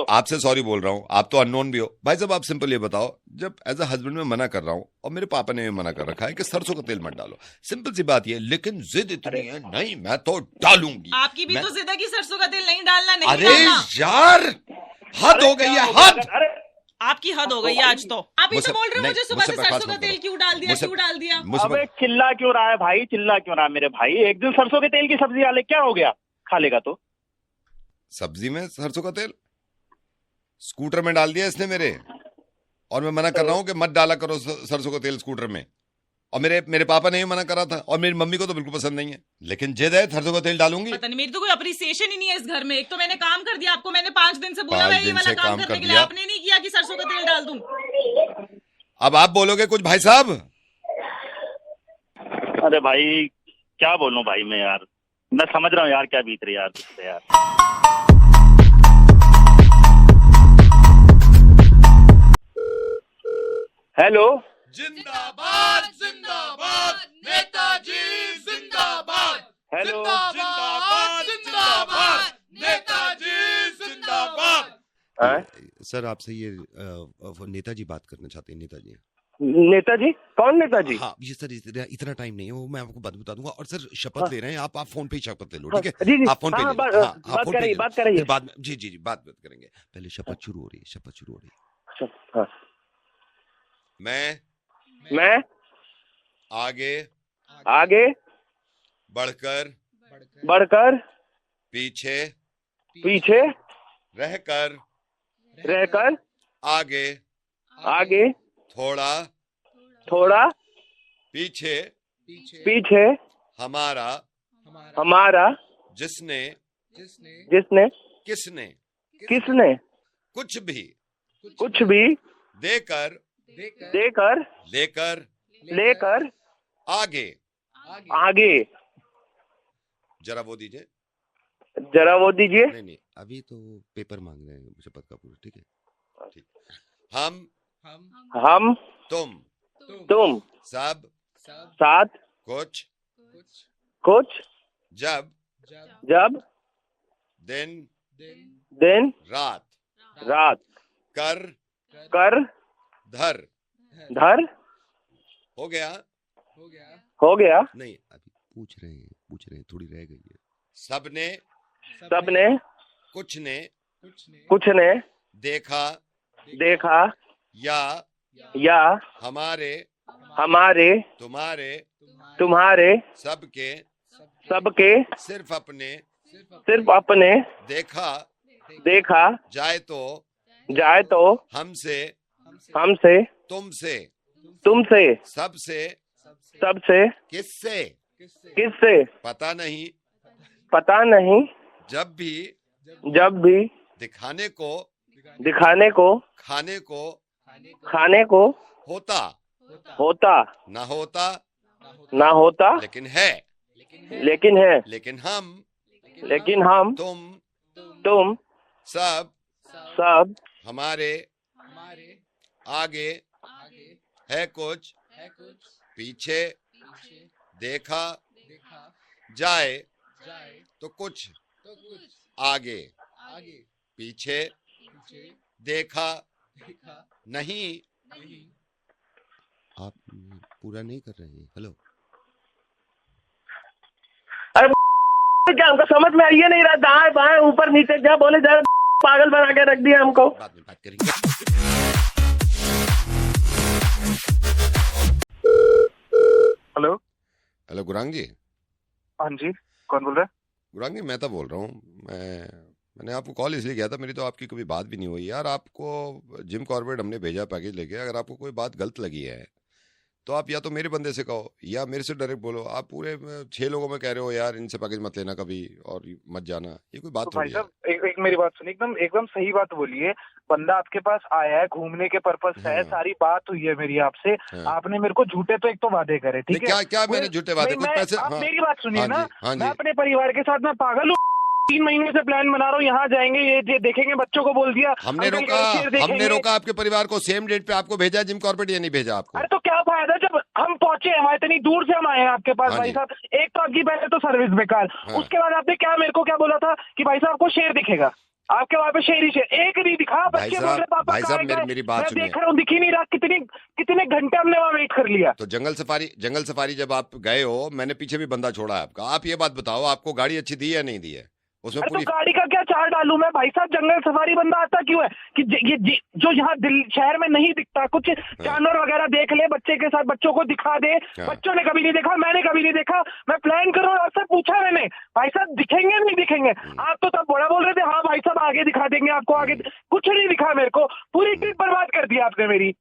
Speaker 6: आपसे सॉरी बोल रहा हूँ, आप तो अननोन भी हो। भाई साहब आप सिंपल ये बताओ, जब एज अ हस्बैंड में मना कर रहा हूँ और मेरे पापा ने भी मना कर रखा है कि सरसों का तेल मत डालो, सिंपल सी बात ये, लेकिन जिद इतनी है, नहीं मैं तो डालूंगी।
Speaker 17: आपकी भी तो जिद है कि सरसों का तेल नहीं डालना, नहीं
Speaker 6: अरे यार हद हो गई है, हद।
Speaker 17: आपकी हद हो गई है आज तो। आप ही तो बोल रहे हो मुझे सुबह से सरसों का तेल क्यों डाल दिया।
Speaker 11: अबे चिल्ला क्यों रहा है भाई, चिल्ला क्यों रहा है मेरे भाई? एक दिन सरसों के तेल की सब्जी डाले, क्या हो गया? खा लेगा तो।
Speaker 6: सब्जी में सरसों का तेल स्कूटर में डाल दिया इसने मेरे, और मैं मना कर रहा हूँ कि मत डाला करो सरसों का तेल स्कूटर में। और मेरे पापा ने भी मना करा था, और मेरी मम्मी को तो बिल्कुल पसंद नहीं है, लेकिन जिद है सरसों का तेल डालूंगी।
Speaker 17: पता नहीं, मेरी तो कोई अप्रिसिएशन ही नहीं है इस घर में। एक तो मैंने काम कर दिया, आपको मैंने 5 दिन से बोला है ये वाला काम करने के लिए, आपने नहीं किया कि सरसों का तेल डाल दूं।
Speaker 6: अब आप बोलोगे कुछ भाई साहब?
Speaker 11: अरे भाई क्या बोलूं भाई मैं यार, मैं समझ रहा हूँ यार क्या बीत रही है यार। हेलो,
Speaker 13: जिंदाबाद जिंदाबाद नेताजी जिंदाबाद।
Speaker 11: हेलो,
Speaker 13: जिंदाबाद नेताजी जिंदाबाद।
Speaker 18: सर आपसे ये नेताजी बात करना चाहते हैं।
Speaker 11: नेताजी कौन नेताजी?
Speaker 18: हाँ ये सर इतना टाइम नहीं है, वो मैं आपको बता दूंगा। और सर शपथ ले रहे हैं आप फोन पे ही शपथ ले लो, ठीक है?
Speaker 11: जी,
Speaker 18: आप फोन पे
Speaker 11: बात करेंगे
Speaker 18: बाद में। जी बात करेंगे, पहले शपथ शुरू हो रही है।
Speaker 6: मैं आगे
Speaker 11: आगे
Speaker 6: बढ़कर
Speaker 11: बढ़कर
Speaker 6: पीछे
Speaker 11: पीछे
Speaker 6: रहकर आगे
Speaker 11: आगे
Speaker 6: थोड़ा
Speaker 11: थोड़ा
Speaker 6: पीछे
Speaker 11: पीछे
Speaker 6: हमारा जिसने
Speaker 11: किसने
Speaker 6: कुछ भी देकर
Speaker 11: लेकर
Speaker 6: आगे जरा वो दीजिए
Speaker 18: नहीं अभी तो पेपर मांग रहे हैं शपथ का पूरा। ठीक है ठीक।
Speaker 11: हम तुम
Speaker 6: सब
Speaker 11: साथ कुछ
Speaker 6: जब दिन रात कर धर हो गया
Speaker 18: नहीं अभी पूछ रहे हैं थोड़ी रह गई है।
Speaker 6: सबने
Speaker 11: कुछ ने
Speaker 6: देखा
Speaker 11: या
Speaker 6: हमारे
Speaker 11: तुम्हारे
Speaker 6: सबके सिर्फ
Speaker 11: अपने देखा
Speaker 6: जाए तो हमसे तुमसे सबसे किससे पता नहीं जब भी दिखाने को खाने को होता
Speaker 11: ना होता
Speaker 6: लेकिन है
Speaker 11: लेकिन हम तुम
Speaker 6: सब हमारे आगे है कुछ पीछे देखा जाए तो कुछ आगे पीछे देखा नहीं।
Speaker 18: आप पूरा नहीं कर रहे हैं। हेलो
Speaker 11: अरे क्या हमको समझ में आइए नहीं रहा, दाएं बाएं ऊपर नीचे क्या बोले जा पागल बना के रख दिया हमको।
Speaker 18: बाद में बात करेंगे।
Speaker 6: हेलो गुरांग जी।
Speaker 10: हाँ जी कौन बोल रहा है?
Speaker 6: गुरांग जी मैं तो बोल रहा हूँ। मैंने आपको कॉल इसलिए किया था, मेरी तो आपकी कभी बात भी नहीं हुई यार। आपको जिम कॉर्बेट हमने भेजा पैकेज लेके, अगर आपको कोई बात गलत लगी है तो आप या तो मेरे बंदे से कहो या मेरे से डायरेक्ट बोलो। आप पूरे 6 लोगों में कह रहे हो यार इनसे पैकेज मत लेना कभी और मत जाना, ये कोई बात
Speaker 10: तो भाई साहब एक मेरी बात सुनिए, एकदम सही बात बोलिए। बंदा आपके पास आया है घूमने के पर्पस से, सारी बात हुई है मेरी आपसे। आपने मेरे को झूठे तो एक तो वादे करे, ठीक है?
Speaker 6: क्या मैंने झूठे वादे? कुछ पैसे?
Speaker 10: मेरी बात सुनिए ना, मैं अपने परिवार के साथ मैं पागल हूँ। 3 महीने से प्लान बना रहा हूँ, यहाँ जाएंगे ये देखेंगे, बच्चों को बोल दिया।
Speaker 6: हमने रोका आपके परिवार को, सेम डेट पे आपको भेजा जिम कॉर्बेट या नहीं भेजा आपको?
Speaker 10: अरे तो क्या फायदा जब हम पहुंचे हैं, इतनी दूर से हम आए हैं आपके पास। भाई साहब एक तो आपकी पहले तो सर्विस बेकार, उसके बाद आपने मेरे को क्या बोला था कि भाई साहब आपको शेर दिखेगा, आपके वहाँ पे शेर ही शेर, एक नहीं दिखा। बच्चे बोल रहे पापा
Speaker 6: मेरी बात सुनिए,
Speaker 10: देख रहा हूँ दिख ही नहीं रहा। कितने घंटे हमने वहाँ वेट कर लिया।
Speaker 6: तो जंगल सफारी जब आप गए हो, मैंने पीछे भी बंदा छोड़ा है आपका। आप ये बात बताओ आपको गाड़ी अच्छी दी या नहीं दी है? उसमें
Speaker 10: तो गाड़ी का क्या चार्ज डालूं मैं? भाई साहब जंगल सफारी बंदा आता क्यों है कि ये जो यहाँ शहर में नहीं दिखता, कुछ जानवर वगैरह देख ले बच्चे के साथ, बच्चों को दिखा दे। बच्चों ने कभी नहीं देखा, मैंने कभी नहीं देखा। मैं प्लान कर रहा हूँ, आपसे पूछा मैंने भाई साहब दिखेंगे नहीं दिखेंगे? आप तो तब बड़ा बोल रहे थे हाँ भाई साहब आगे दिखा देंगे आपको, आगे कुछ नहीं दिखा मेरे को। पूरी ट्रिप बर्बाद कर दिया आपने मेरी।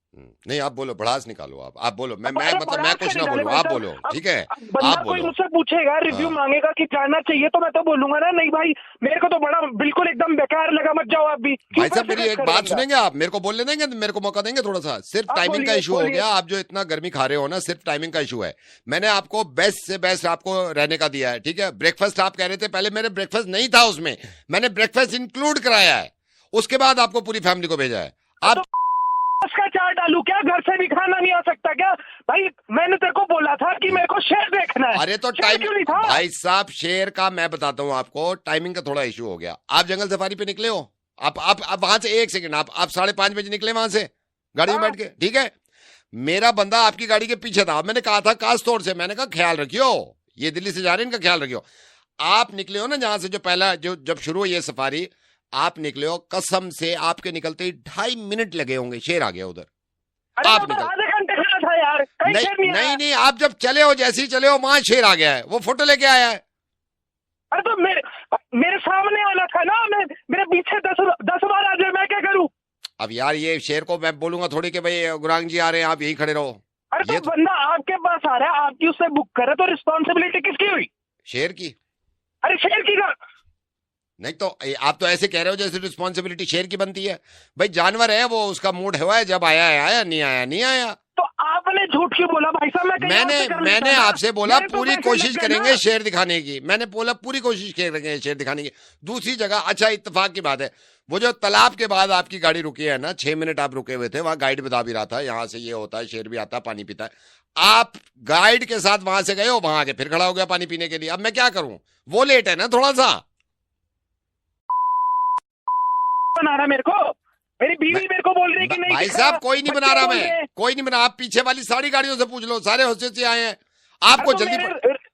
Speaker 6: नहीं आप बोलो, भड़ास निकालो आप बोलो। मैं कुछ ना बोलूं, आप बोलो, ठीक है? आप बोलो।
Speaker 10: कोई मुझसे पूछेगा, रिव्यू मांगेगा कि जाना चाहिए तो मैं तो बोलूंगा ना नहीं भाई मेरे को तो बड़ा बिल्कुल एकदम बेकार लगा, मत जाओ आप भी।
Speaker 6: भाई साहब मेरी एक बात सुनेंगे आप? मेरे को बोलने देंगे, मेरे को मौका देंगे थोड़ा सा? सिर्फ टाइमिंग का इशू हो गया। आप जो इतना गर्मी खा रहे हो ना, सिर्फ टाइमिंग का इशू है। मैंने आपको बेस्ट से बेस्ट आपको रहने का दिया है, ठीक है? ब्रेकफास्ट आप कह रहे थे, पहले मेरे ब्रेकफास्ट नहीं था उसमें, मैंने ब्रेकफास्ट इंक्लूड कराया है, उसके बाद आपको पूरी फैमिली को भेजा है। आप
Speaker 10: उसका चार्ट डालू क्या? घर से भी खाना नहीं आ सकता क्या भाई? मैंने तेरे को बोला था कि मेरे को शेर देखना है।
Speaker 6: अरे तो टाइम क्यों नहीं था? भाई साहब शेर का मैं बताता हूँ आपको, टाइमिंग का थोड़ा इशू हो गया। आप जंगल सफारी पे निकले हो, आप वहां से 1 सेकंड, आप 5:30 बजे निकले वहां से गाड़ी में बैठ के, ठीक है? मेरा बंदा आपकी गाड़ी के पीछे था। मैंने कहा था कासतौड़ से, मैंने कहा ख्याल रखियो, ये दिल्ली से जा रहे हैं, इनका ख्याल रखियो। आप निकले हो ना जहां से, जो पहला जब शुरू हुई है सफारी, आप निकले हो, कसम से आपके निकलते ही 2.5 मिनट लगे होंगे, शेर आ गया उधर।
Speaker 10: आप आधे घंटे खड़ा था
Speaker 4: यार, कहीं शेर नहीं आया।
Speaker 6: नहीं, आप जब चले हो, जैसे ही चले हो वहां शेर आ गया है, वो फोटो लेके आया है।
Speaker 4: अरे तो मेरे सामने आना था ना, मेरे पीछे 10 बार आ जाए, मैं क्या करूं?
Speaker 6: अब यार ये शेर को मैं बोलूंगा थोड़ी कि भाई गुरांग जी आ रहे हैं, आप यहीं खड़े रहो।
Speaker 4: अरे तो बंदा आपके पास आ रहा है, आपकी उससे बुक करे, तो रिस्पॉन्सिबिलिटी किसकी हुई?
Speaker 6: शेर की।
Speaker 4: अरे शेर की का
Speaker 6: नहीं तो आप तो ऐसे कह रहे हो जैसे रिस्पॉन्सिबिलिटी शेर की बनती है। भाई जानवर है वो, उसका मूड हुआ है, जब आया है आया, नहीं आया नहीं आया।
Speaker 4: तो आपने झूठ क्यों बोला भाई साहब?
Speaker 6: मैंने आपसे बोला पूरी कोशिश करेंगे शेर दिखाने की, मैंने बोला पूरी कोशिश करेंगे शेर दिखाने की। दूसरी जगह, अच्छा इत्तेफाक की बात है, वो जो तालाब के बाद आपकी गाड़ी रुकी है ना, 6 मिनट आप रुके हुए थे, वहां गाइड बता भी रहा था यहाँ से ये होता है, शेर भी आता है, पानी पीता है। आप गाइड के साथ वहां से गए हो, वहां आके फिर खड़ा हो गया पानी पीने के लिए। अब मैं क्या करूं, वो लेट है ना थोड़ा सा।
Speaker 4: बना रहा मेरे को, मेरी बीवी मेरे को बोल रही है कि नहीं
Speaker 6: भाई साहब कोई नहीं बना रहा, मैं कोई नहीं बना। आप पीछे वाली सारी गाड़ियों से पूछ लो, सारे होस्टेज से आए हैं, आपको जल्दी।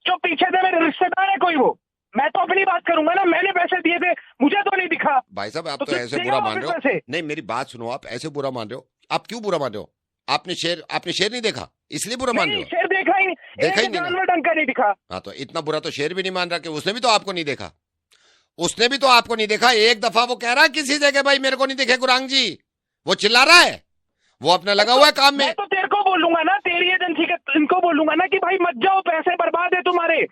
Speaker 4: जो पीछे थे मेरे रिश्तेदार है कोई, वो मैं तो अपनी बात करूंगा ना, मैंने पैसे दिए थे, मुझे तो नहीं दिखा।
Speaker 6: भाई साहब आप तो ऐसे बुरा मान रहे हो। नहीं मेरी बात सुनो, आप ऐसे बुरा मान रहे हो, आप क्यों बुरा मान रहे हो? आपने शेर नहीं देखा इसलिए बुरा मान रहे हो?
Speaker 4: शेर देखा ही नहीं,
Speaker 6: देखा ही नहीं,
Speaker 4: ढंग का नहीं दिखा।
Speaker 6: हाँ तो इतना बुरा तो शेर भी नहीं मान रहा कि उसने भी तो आपको नहीं देखा, उसने भी तो आपको नहीं देखा। एक दफा वो कह रहा है किसी जगह भाई मेरे को नहीं दिखे गुरांग जी, वो चिल्ला रहा है, वो अपना लगा हुआ है काम में।
Speaker 4: मैं तो तेरे को बोलूंगा ना, तेरी एजेंसी के इनको बोलूंगा ना कि भाई मत जाओ, पैसे बर्बाद है तुम्हारे।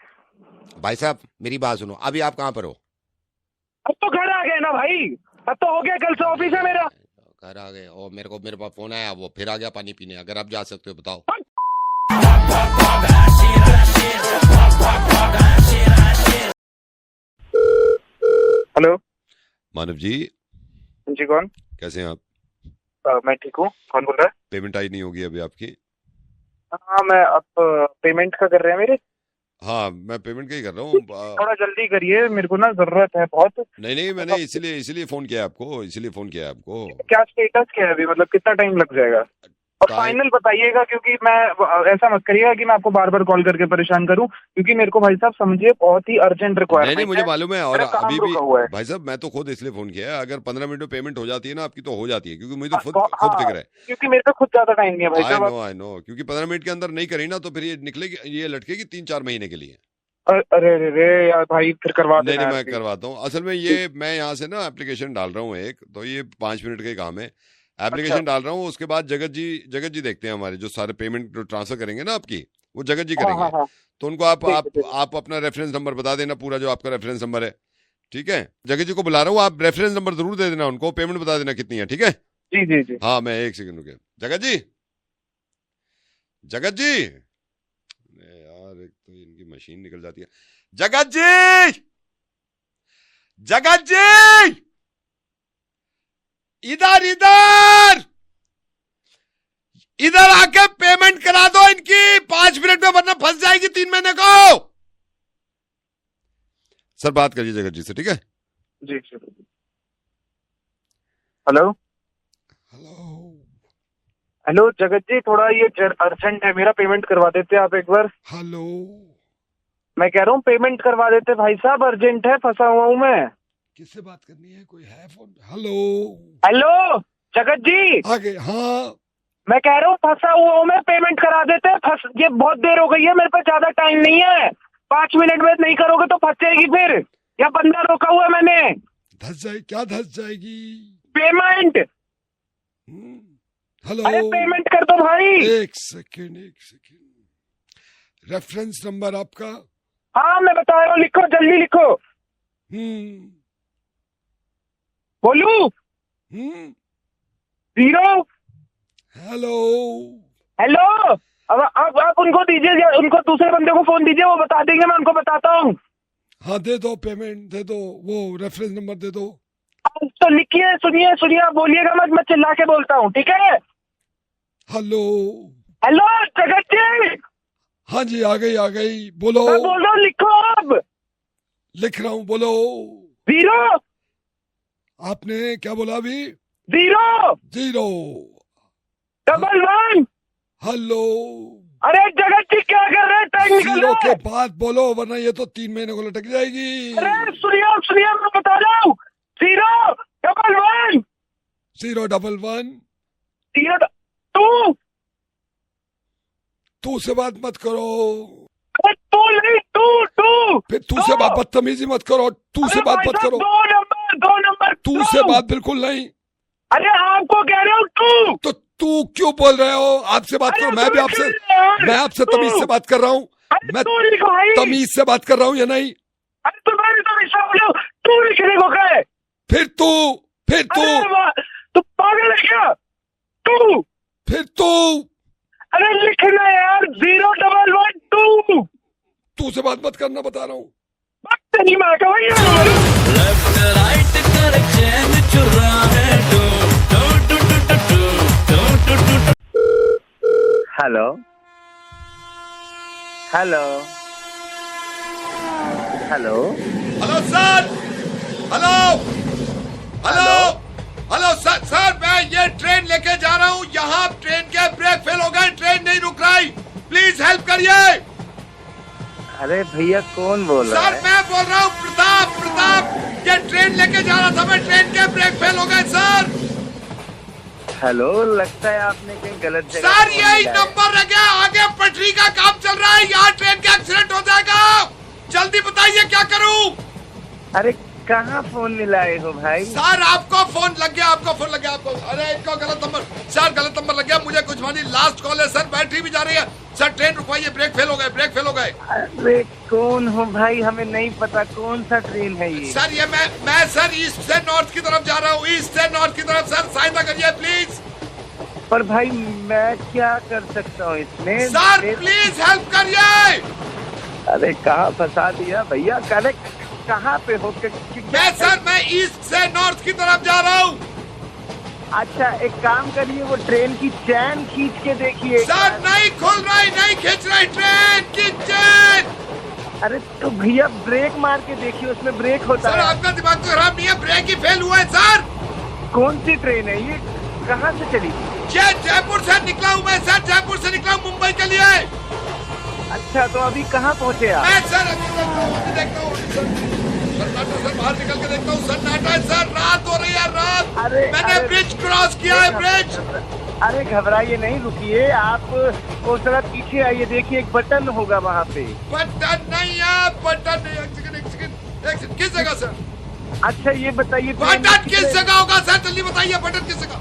Speaker 6: भाई साहब मेरी बात सुनो, अभी आप कहाँ पर हो?
Speaker 4: अब तो घर आ गए ना भाई, अब तो हो गया, कल से ऑफिस है मेरा।
Speaker 6: घर आ गए और मेरे पास फोन आया, वो फिर आ गया पानी पीने। अगर आप जा सकते हो बताओ।
Speaker 10: हेलो
Speaker 2: मानव जी।
Speaker 10: जी कौन?
Speaker 2: कैसे हैं आप?
Speaker 10: मैं ठीक हूँ। कौन बोल रहा है?
Speaker 2: पेमेंट आई नहीं होगी अभी आपकी?
Speaker 10: हाँ मैं अब पेमेंट का कर रहे हैं मेरे।
Speaker 2: हाँ मैं पेमेंट का ही कर रहा हूँ।
Speaker 10: थोड़ा जल्दी करिए, मेरे को ना जरूरत है बहुत।
Speaker 2: नहीं मैंने इसीलिए फोन किया आपको,
Speaker 10: क्या स्टेटस क्या है अभी, मतलब कितना टाइम लग जाएगा? और फाइनल बताइएगा, क्योंकि मैं ऐसा मत करिएगा कि मैं आपको बार बार कॉल करके परेशान करूं, क्योंकि मेरे को भाई साहब समझिए बहुत ही अर्जेंट रिक्वायरमेंट है।
Speaker 2: नहीं मुझे मालूम है, और अभी भी भाई साहब मैं तो खुद इसलिए फोन किया है, अगर 15 मिनट में पेमेंट हो जाती है ना आपकी तो हो जाती है, क्योंकि मुझे तो खुद फिक्र है,
Speaker 10: क्योंकि मेरे को खुद ज्यादा टाइम नहीं है भाई साहब।
Speaker 2: आई नो क्योंकि 15 मिनट के अंदर नहीं करी ना तो फिर ये निकलेगी, ये लटकेगी 3-4 महीने के लिए।
Speaker 10: अरे यार भाई फिर करवा देना।
Speaker 2: नहीं मैं करवाता हूँ। असल में ये मैं यहाँ से ना एप्लीकेशन डाल रहा हूँ एक, तो ये 5 मिनट का ही काम है। एप्लीकेशन डाल रहा हूँ, उसके बाद जगत जी देखते हैं हमारे, जो सारे पेमेंट ट्रांसफर करेंगे ना आपकी, वो जगत जी करेंगे। तो उनको आप अपना रेफरेंस नंबर बता देना, पूरा जो आपका रेफरेंस नंबर है, ठीक है? जगत जी को बुला रहा हूँ, आप रेफरेंस नंबर जरूर दे देना उनको, पेमेंट बता देना कितनी है, ठीक है?
Speaker 10: जी।
Speaker 2: हाँ मैं 1 सेकंड रुके। जगत जी यार एक तो इनकी मशीन निकल जाती है। जगत जी इधर आके पेमेंट करा दो इनकी 5 मिनट में, वरना फंस जाएगी 3 महीने को। सर बात करिए जगत जी से, ठीक है?
Speaker 10: जी। हेलो जगत जी, थोड़ा ये अर्जेंट है मेरा, पेमेंट करवा देते आप एक बार।
Speaker 2: हेलो
Speaker 10: मैं कह रहा हूँ पेमेंट करवा देते भाई साहब, अर्जेंट है, फंसा हुआ हूँ मैं।
Speaker 2: किससे बात करनी है? कोई है फोन?
Speaker 10: हेलो जगत जी।
Speaker 2: आगे हाँ
Speaker 10: मैं कह रहा हूँ फंसा हुआ हूँ मैं, पेमेंट करा देते। ये बहुत देर हो गई है, मेरे पास ज्यादा टाइम नहीं है, 5 मिनट में नहीं करोगे तो फंस जाएगी फिर। या बंदा रोका हुआ है मैंने।
Speaker 2: क्या धस जाएगी?
Speaker 10: पेमेंट।
Speaker 2: हेलो
Speaker 10: अरे पेमेंट कर दो भाई।
Speaker 2: एक सेकेंड रेफरेंस नंबर आपका?
Speaker 10: हाँ मैं बता रहा हूँ, लिखो जल्दी लिखो। बोलू? 0। हेलो अब आप उनको दीजिए, उनको दूसरे बंदे को फोन दीजिए, वो बता देंगे, मैं उनको बताता हूँ।
Speaker 2: हाँ दे दो, पेमेंट दे दो, वो रेफरेंस नंबर दे दो।
Speaker 10: तो लिखिए, सुनिए आप बोलिएगा मत, मैं चिल्ला के बोलता हूँ, ठीक है? हेलो जगत जी।
Speaker 2: हाँ जी आ गई बोलो।
Speaker 10: मैं बोल रहा हूँ, लिखो अब।
Speaker 2: लिख रहा हूँ, बोलो।
Speaker 10: 0।
Speaker 2: आपने क्या बोला अभी?
Speaker 10: 0 11।
Speaker 2: हेलो
Speaker 10: अरे जगत जी क्या कर रहे हैं? टाइम निकल रहा है।
Speaker 2: 0 के बाद बोलो, वरना ये तो 3 महीने को लटक जाएगी।
Speaker 10: अरे सुनिए मैं बता रहा हूँ। 0 11
Speaker 2: 0 11
Speaker 10: 0 2
Speaker 13: तू से बात मत करो।
Speaker 4: तू नहीं, तू
Speaker 13: फिर तू से बात, बदतमीजी मत करो, तू से बात मत करो।
Speaker 4: 2 नंबर
Speaker 13: तू से बात बिल्कुल नहीं।
Speaker 4: अरे आपको कह रहे हो तू।
Speaker 13: तो तू क्यों बोल रहे हो? आपसे बात करो। मैं आपसे तमीज से बात कर रहा हूँ। मैं तमीज से बात कर रहा हूँ या नहीं?
Speaker 4: अरे तुम्हारी तमीज से बोलो, तू लिखने को कहे।
Speaker 13: फिर
Speaker 4: तू पागल है क्या?
Speaker 13: फिर तू
Speaker 4: अरे लिखना यार, 0112।
Speaker 13: तू से बात मत करना, बता रहा हूँ।
Speaker 4: तेरी माँ का वही
Speaker 3: लेफ्ट राइट कर चैन चुरा है।
Speaker 19: Hello hello hello
Speaker 6: hello sir, hello sir, मैं ये ट्रेन लेके जा रहा हूँ। यहाँ ट्रेन के ब्रेक फेल हो गए, ट्रेन नहीं रुक रही, प्लीज हेल्प करिए।
Speaker 19: अरे भैया कौन बोल रहा है?
Speaker 6: सर मैं बोल रहा हूँ प्रताप। ये ट्रेन लेके जा रहा था मैं, ट्रेन के ब्रेक फेल हो गए सर।
Speaker 19: हेलो, लगता है आपने कहीं गलत जगह।
Speaker 6: सर यही नंबर रह गया, आगे पटरी का काम चल रहा है, यहाँ ट्रेन का एक्सीडेंट हो जाएगा। जल्दी बताइए क्या करूँ?
Speaker 19: अरे कहाँ फोन मिलाए हो भाई?
Speaker 6: सर आपको फोन लग गया, आपको। अरे इनको गलत नंबर, सर गलत नंबर लग गया। मुझे कुछ मानी, लास्ट कॉल है सर, बैटरी भी जा रही है। सर ट्रेन रुकवाइए, ब्रेक फेल हो गए।
Speaker 19: अरे कौन हो भाई? हमें नहीं पता कौन सा ट्रेन है ये।
Speaker 6: सर ये मैं सर ईस्ट से नॉर्थ की तरफ जा रहा हूँ, सर सहायता करिए प्लीज।
Speaker 19: पर भाई मैं क्या कर सकता हूँ इसमें?
Speaker 6: सर प्लीज हेल्प करिए।
Speaker 19: अरे कहाँ फंसा दिया भैया? कहाँ पे हो?
Speaker 6: मैं ईस्ट से नॉर्थ की तरफ जा रहा हूँ।
Speaker 19: अच्छा एक काम करिए, वो ट्रेन की चैन खींच के देखिए।
Speaker 6: सर नहीं खुल रही, नहीं खींच रही ट्रेन की चैन।
Speaker 19: अरे तो भैया ब्रेक मार के देखिए, उसमें ब्रेक होता है।
Speaker 6: सर आपका दिमाग तो खराब नहीं है, ब्रेक ही फेल हुआ है सर।
Speaker 19: कौन सी ट्रेन है ये? कहाँ से चली?
Speaker 6: जयपुर से निकला हूँ मैं सर, जयपुर से निकला हूँ मुंबई के लिए।
Speaker 19: अच्छा तो अभी कहाँ पहुँचे आप?
Speaker 6: मैं सर अभी देखता हूँ सर, बाहर निकल के देखता हूँ, सन्नाटा है सर, रात हो रही है रात। मैंने ब्रिज क्रॉस किया है, ब्रिज।
Speaker 19: अरे घबराइए नहीं, रुकिए आप वो जरा पीछे आइए, देखिए एक बटन होगा वहाँ पे।
Speaker 6: बटन नहीं है, बटन नहीं। एक सेकंड, किस जगह सर?
Speaker 19: अच्छा ये बताइए
Speaker 6: बटन किस जगह होगा सर, जल्दी बताइए बटन किस जगह?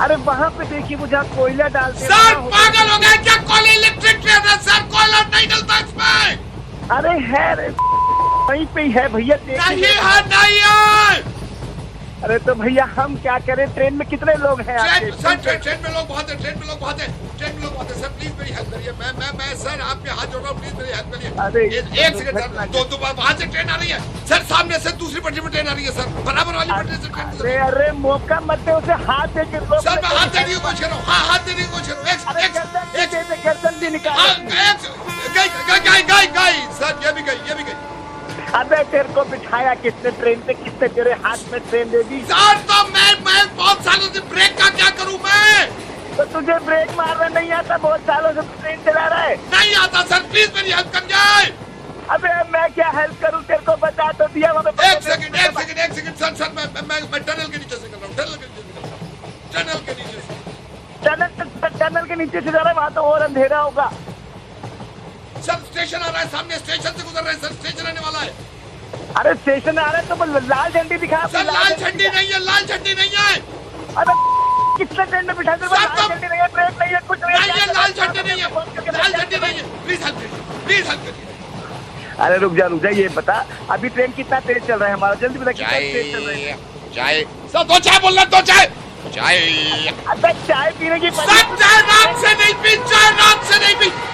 Speaker 19: अरे वहाँ पे देखिए, वो जहाँ कोयला डालते हैं।
Speaker 6: सर पागल हो गए क्या? कोयला इलेक्ट्रिक ट्रेन है सर, कोयला नहीं डलता इसमें।
Speaker 19: अरे है, वहीं पे ही है भैया।
Speaker 6: नहीं है।
Speaker 19: अरे तो भैया हम क्या करें? ट्रेन में कितने लोग हैं?
Speaker 6: ट्रेन में लोग बहुत हैं, सर प्लीज मेरी हेल्प करिए। मैं सर आपके हाथ जोड़ रहा हूँ, प्लीज मेरी हेल्प करिए।
Speaker 19: अरे
Speaker 6: एक सेकंड, दो वहाँ से ट्रेन आ रही है सर, सामने से दूसरी पटरी में ट्रेन आ रही है सर, बराबर वाली पटरी से ट्रेन।
Speaker 19: अरे मौका मत दे उसे, हाथ दे के।
Speaker 6: सर मैं हाथ देने की कोशिश कर रहा हूँ, हाथ देने की कोशिश कर रहा हूँ।
Speaker 19: गर्दन भी निकाल।
Speaker 6: गई सर, ये भी गई।
Speaker 19: अबे तेरे को बिठाया किसने ट्रेन पे? किसने तेरे हाथ में ट्रेन दे दी?
Speaker 6: सर तो मैं बहुत सालों से ब्रेक का क्या करूं मैं?
Speaker 19: तो तुझे ब्रेक मारना नहीं आता? बहुत सालों से ट्रेन चला रहा है।
Speaker 6: नहीं आता सर, प्लीज मेरी हेल्प कर जाए।
Speaker 19: अबे मैं क्या हेल्प करूं? तेरे को बता तो दिया।
Speaker 6: एक सेकंड सर, मैं टनल के नीचे से कर रहा हूँ,
Speaker 19: टनल के नीचे से जा रहा है, वहाँ तो और अंधेरा होगा।
Speaker 6: सर स्टेशन आ रहा है सामने, स्टेशन से गुजर रहे हैं सर, स्टेशन आने वाला है।
Speaker 19: अरे स्टेशन आ रहा है तो लाल झंडी दिखा।
Speaker 6: सर लाल झंडी नहीं है।
Speaker 19: अरे किसने ट्रेन में बिठा दिया? लाल झंडी नहीं है, ब्रेक नहीं है, कुछ नहीं है।
Speaker 6: लाल झंडी नहीं है, प्लीज हेल्प करिए।
Speaker 19: अरे रुक जा, ये बता अभी ट्रेन कितना तेज चल रहा है हमारा? जल्दी बता कितना तेज चल रहा है।
Speaker 6: चाय सर, 2 चाय बोल रहा, 2 चाय।
Speaker 19: अबे चाय पीने की
Speaker 6: सब चाय रात से नहीं पी।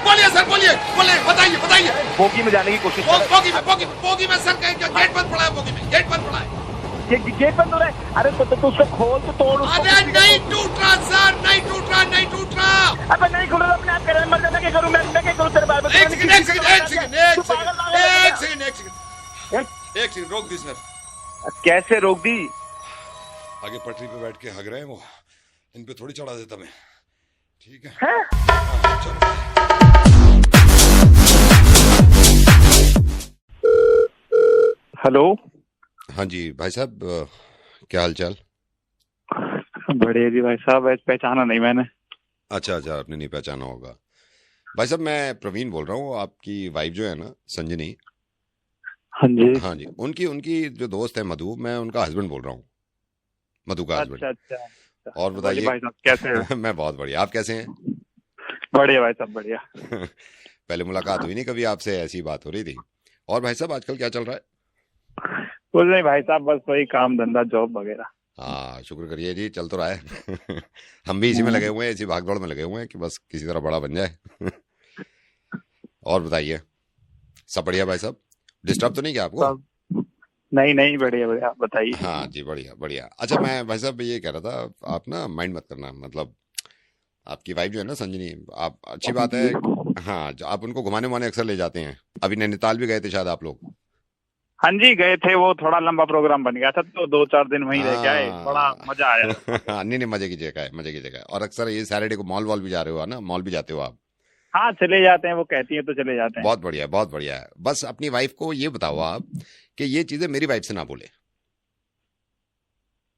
Speaker 6: बोलिए सर, बोलिए बताइए।
Speaker 19: बोगी में जाने की कोशिश।
Speaker 6: बोगी में सर, गेट बंद पड़ा है, बोगी में गेट बंद पड़ा है।
Speaker 19: गेट बंद हो रहा है? अरे तो उसको खोल, तो तोड़ उसको।
Speaker 6: अरे नहीं टूट रहा सर, नहीं टूट रहा।
Speaker 19: अबे नहीं खोल रहा, अपने आप कर, मर क्या करूँ मैं क्या करूँ तेरे बारे में?
Speaker 6: एक सेकंड रोक दी सर।
Speaker 19: कैसे रोक दी?
Speaker 13: आगे पटरी पे बैठ के हग रहे हैं वो, इन पे थोड़ी चढ़ा देता मैं। ठीक है,
Speaker 10: हेलो।
Speaker 13: हाँ जी भाई साहब, क्या हाल चाल?
Speaker 10: बढ़िया जी भाई साहब, पहचाना नहीं मैंने।
Speaker 13: अच्छा आपने नहीं पहचाना होगा।
Speaker 2: भाई साहब मैं प्रवीण बोल रहा हूँ, आपकी वाइफ जो है ना संजनी,
Speaker 10: हाँ जी
Speaker 2: हाँ जी, उनकी उनकी जो दोस्त है मधु, मैं उनका हस्बैंड बोल रहा हूँ, मधु का हस्बैंड।
Speaker 10: अच्छा।
Speaker 2: और बताइए
Speaker 10: भाई साहब कैसे हैं?
Speaker 2: मैं बहुत बढ़िया, आप कैसे हैं?
Speaker 10: बढ़िया भाई साहब बढ़िया।
Speaker 2: पहले मुलाकात हुई नहीं कभी आपसे, ऐसी बात हो रही थी। और भाई साहब आजकल क्या चल रहा है?
Speaker 10: कुछ नहीं भाई साहब, बस वही काम धंधा जॉब वगैरह।
Speaker 2: हाँ शुक्र करिए जी, चल तो रहा है। हम भी इसी में लगे हुए हैं, इसी भागदौड़ में लगे हुए हैं कि बस किसी तरह बड़ा बन जाए। और बताइए, सब बढ़िया भाई साहब? डिस्टर्ब तो नहीं किया आपको?
Speaker 10: नहीं बढ़िया बढ़िया, आप बताइए।
Speaker 2: हाँ जी बढ़िया बढ़िया। अच्छा मैं भाई साहब ये कह रहा था, आप ना माइंड मत करना, मतलब आपकी वाइफ जो है ना संजनी, आप अच्छी बात है, हाँ आप उनको घुमाने उमाने अक्सर ले जाते हैं। अभी नैनीताल भी गए थे शायद आप लोग?
Speaker 10: हाँ जी गए थे, वो थोड़ा लंबा प्रोग्राम बन गया था तो 2-4 दिन वहीं रह के आए, बड़ा मजा आया।
Speaker 2: नहीं मजे की जगह है, मजे की जगह है। और अक्सर ये सैटरडे को मॉल वॉल भी जा रहे हो ना, मॉल भी जाते हो आप?
Speaker 10: हाँ चले जाते हैं, वो कहती है तो चले जाते हैं।
Speaker 2: बहुत बढ़िया बहुत बढ़िया है। बस अपनी वाइफ को ये बताओ आप कि ये चीजें मेरी वाइफ से ना बोले।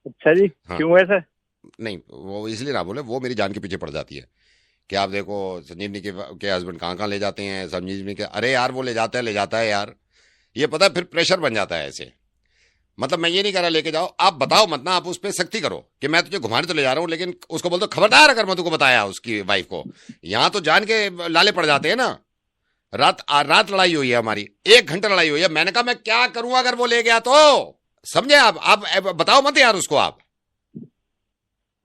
Speaker 10: अच्छा जी,
Speaker 2: हाँ।
Speaker 10: क्यों ऐसे?
Speaker 2: नहीं वो इसलिए ना बोले, वो मेरी जान के पीछे पड़ जाती है कि आप देखो संजीवनी के हस्बैंड कहाँ ले जाते हैं, संजीवनी के, अरे यार वो ले जाता है यार, ये पता है फिर प्रेशर बन जाता है ऐसे। मतलब मैं ये नहीं कह रहा लेके जाओ, आप बताओ मत ना, आप उस पर सख्ती करो कि मैं तुझे घुमाने तो ले जा रहा हूँ, लेकिन उसको बोल दो खबरदार अगर मधु को बताया उसकी वाइफ को। यहाँ तो जान के लाले पड़ जाते हैं ना। रात लड़ाई हुई है हमारी, 1 घंटा लड़ाई हुई है। मैंने कहा मैं क्या करूं अगर वो ले गया तो, समझे आप बताओ मत यार उसको आप।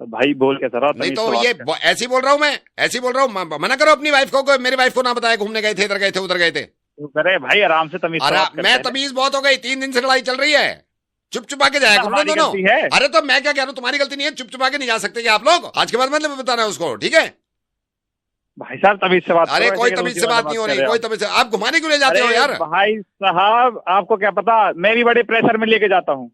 Speaker 10: भाई बोल के सर,
Speaker 2: नहीं तो ये ऐसे बोल रहा हूँ मैं, ऐसे बोल रहा हूँ, मना करो अपनी वाइफ को, मेरी वाइफ को ना बताया घूमने गए थे, इधर गए थे उधर गए थे।
Speaker 10: अरे भाई आराम से तमीज।
Speaker 2: मैं तमीज बहुत हो गई, 3 दिन से लड़ाई चल रही है, चुप चुपा के जाएगा दोनों। अरे तो मैं क्या कह रहा हूँ, तुम्हारी गलती नहीं है, चुप चुपा के नहीं जा सकते आप लोग। आज के बाद मतलब बताना है उसको, ठीक है
Speaker 10: भाई साहब? तमीज से बात।
Speaker 2: अरे कोई तमीज से बात नहीं हो रही, कोई तमीज से। आप घुमाने क्यों ले जाते हो यार?
Speaker 10: भाई साहब आपको क्या पता, मेरी बड़े प्रेशर में लेके जाता हूँ।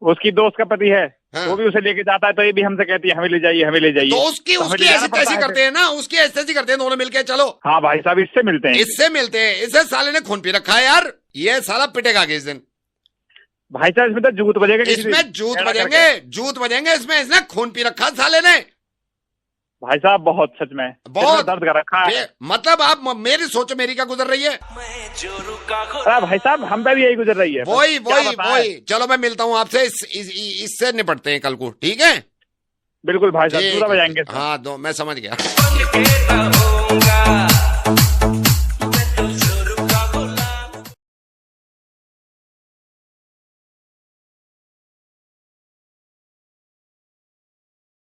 Speaker 10: उसकी दोस्त का पति है, हाँ। वो भी उसे लेके जाता है, तो ये भी हमसे कहती है हमें ले जाइए हमें ले जाइए।
Speaker 2: तो उसकी ऐसी तैसी करते हैं ना, उसकी ऐसी करते हैं दोनों मिलके। चलो
Speaker 10: हाँ भाई साहब इससे मिलते हैं,
Speaker 2: इससे साले ने खून पी रखा है यार, ये साला पिटेगा आगे इस दिन।
Speaker 10: भाई साहब इसमें तो जूत बजेगा,
Speaker 2: इसमें जूत बजेंगे इसमें, इसने खून पी रखा साले ने।
Speaker 10: भाई साहब बहुत सच में बहुत दर्द कर रखा है।
Speaker 2: मतलब आप मेरी सोचो मेरी क्या गुजर रही है?
Speaker 10: अरे भाई साहब हम पे भी यही गुजर रही है।
Speaker 2: वही चलो मैं मिलता हूँ आपसे, इससे निपटते हैं कल को, ठीक है?
Speaker 10: बिल्कुल भाई साहब पूरा बजाएंगे।
Speaker 2: हाँ मैं समझ गया।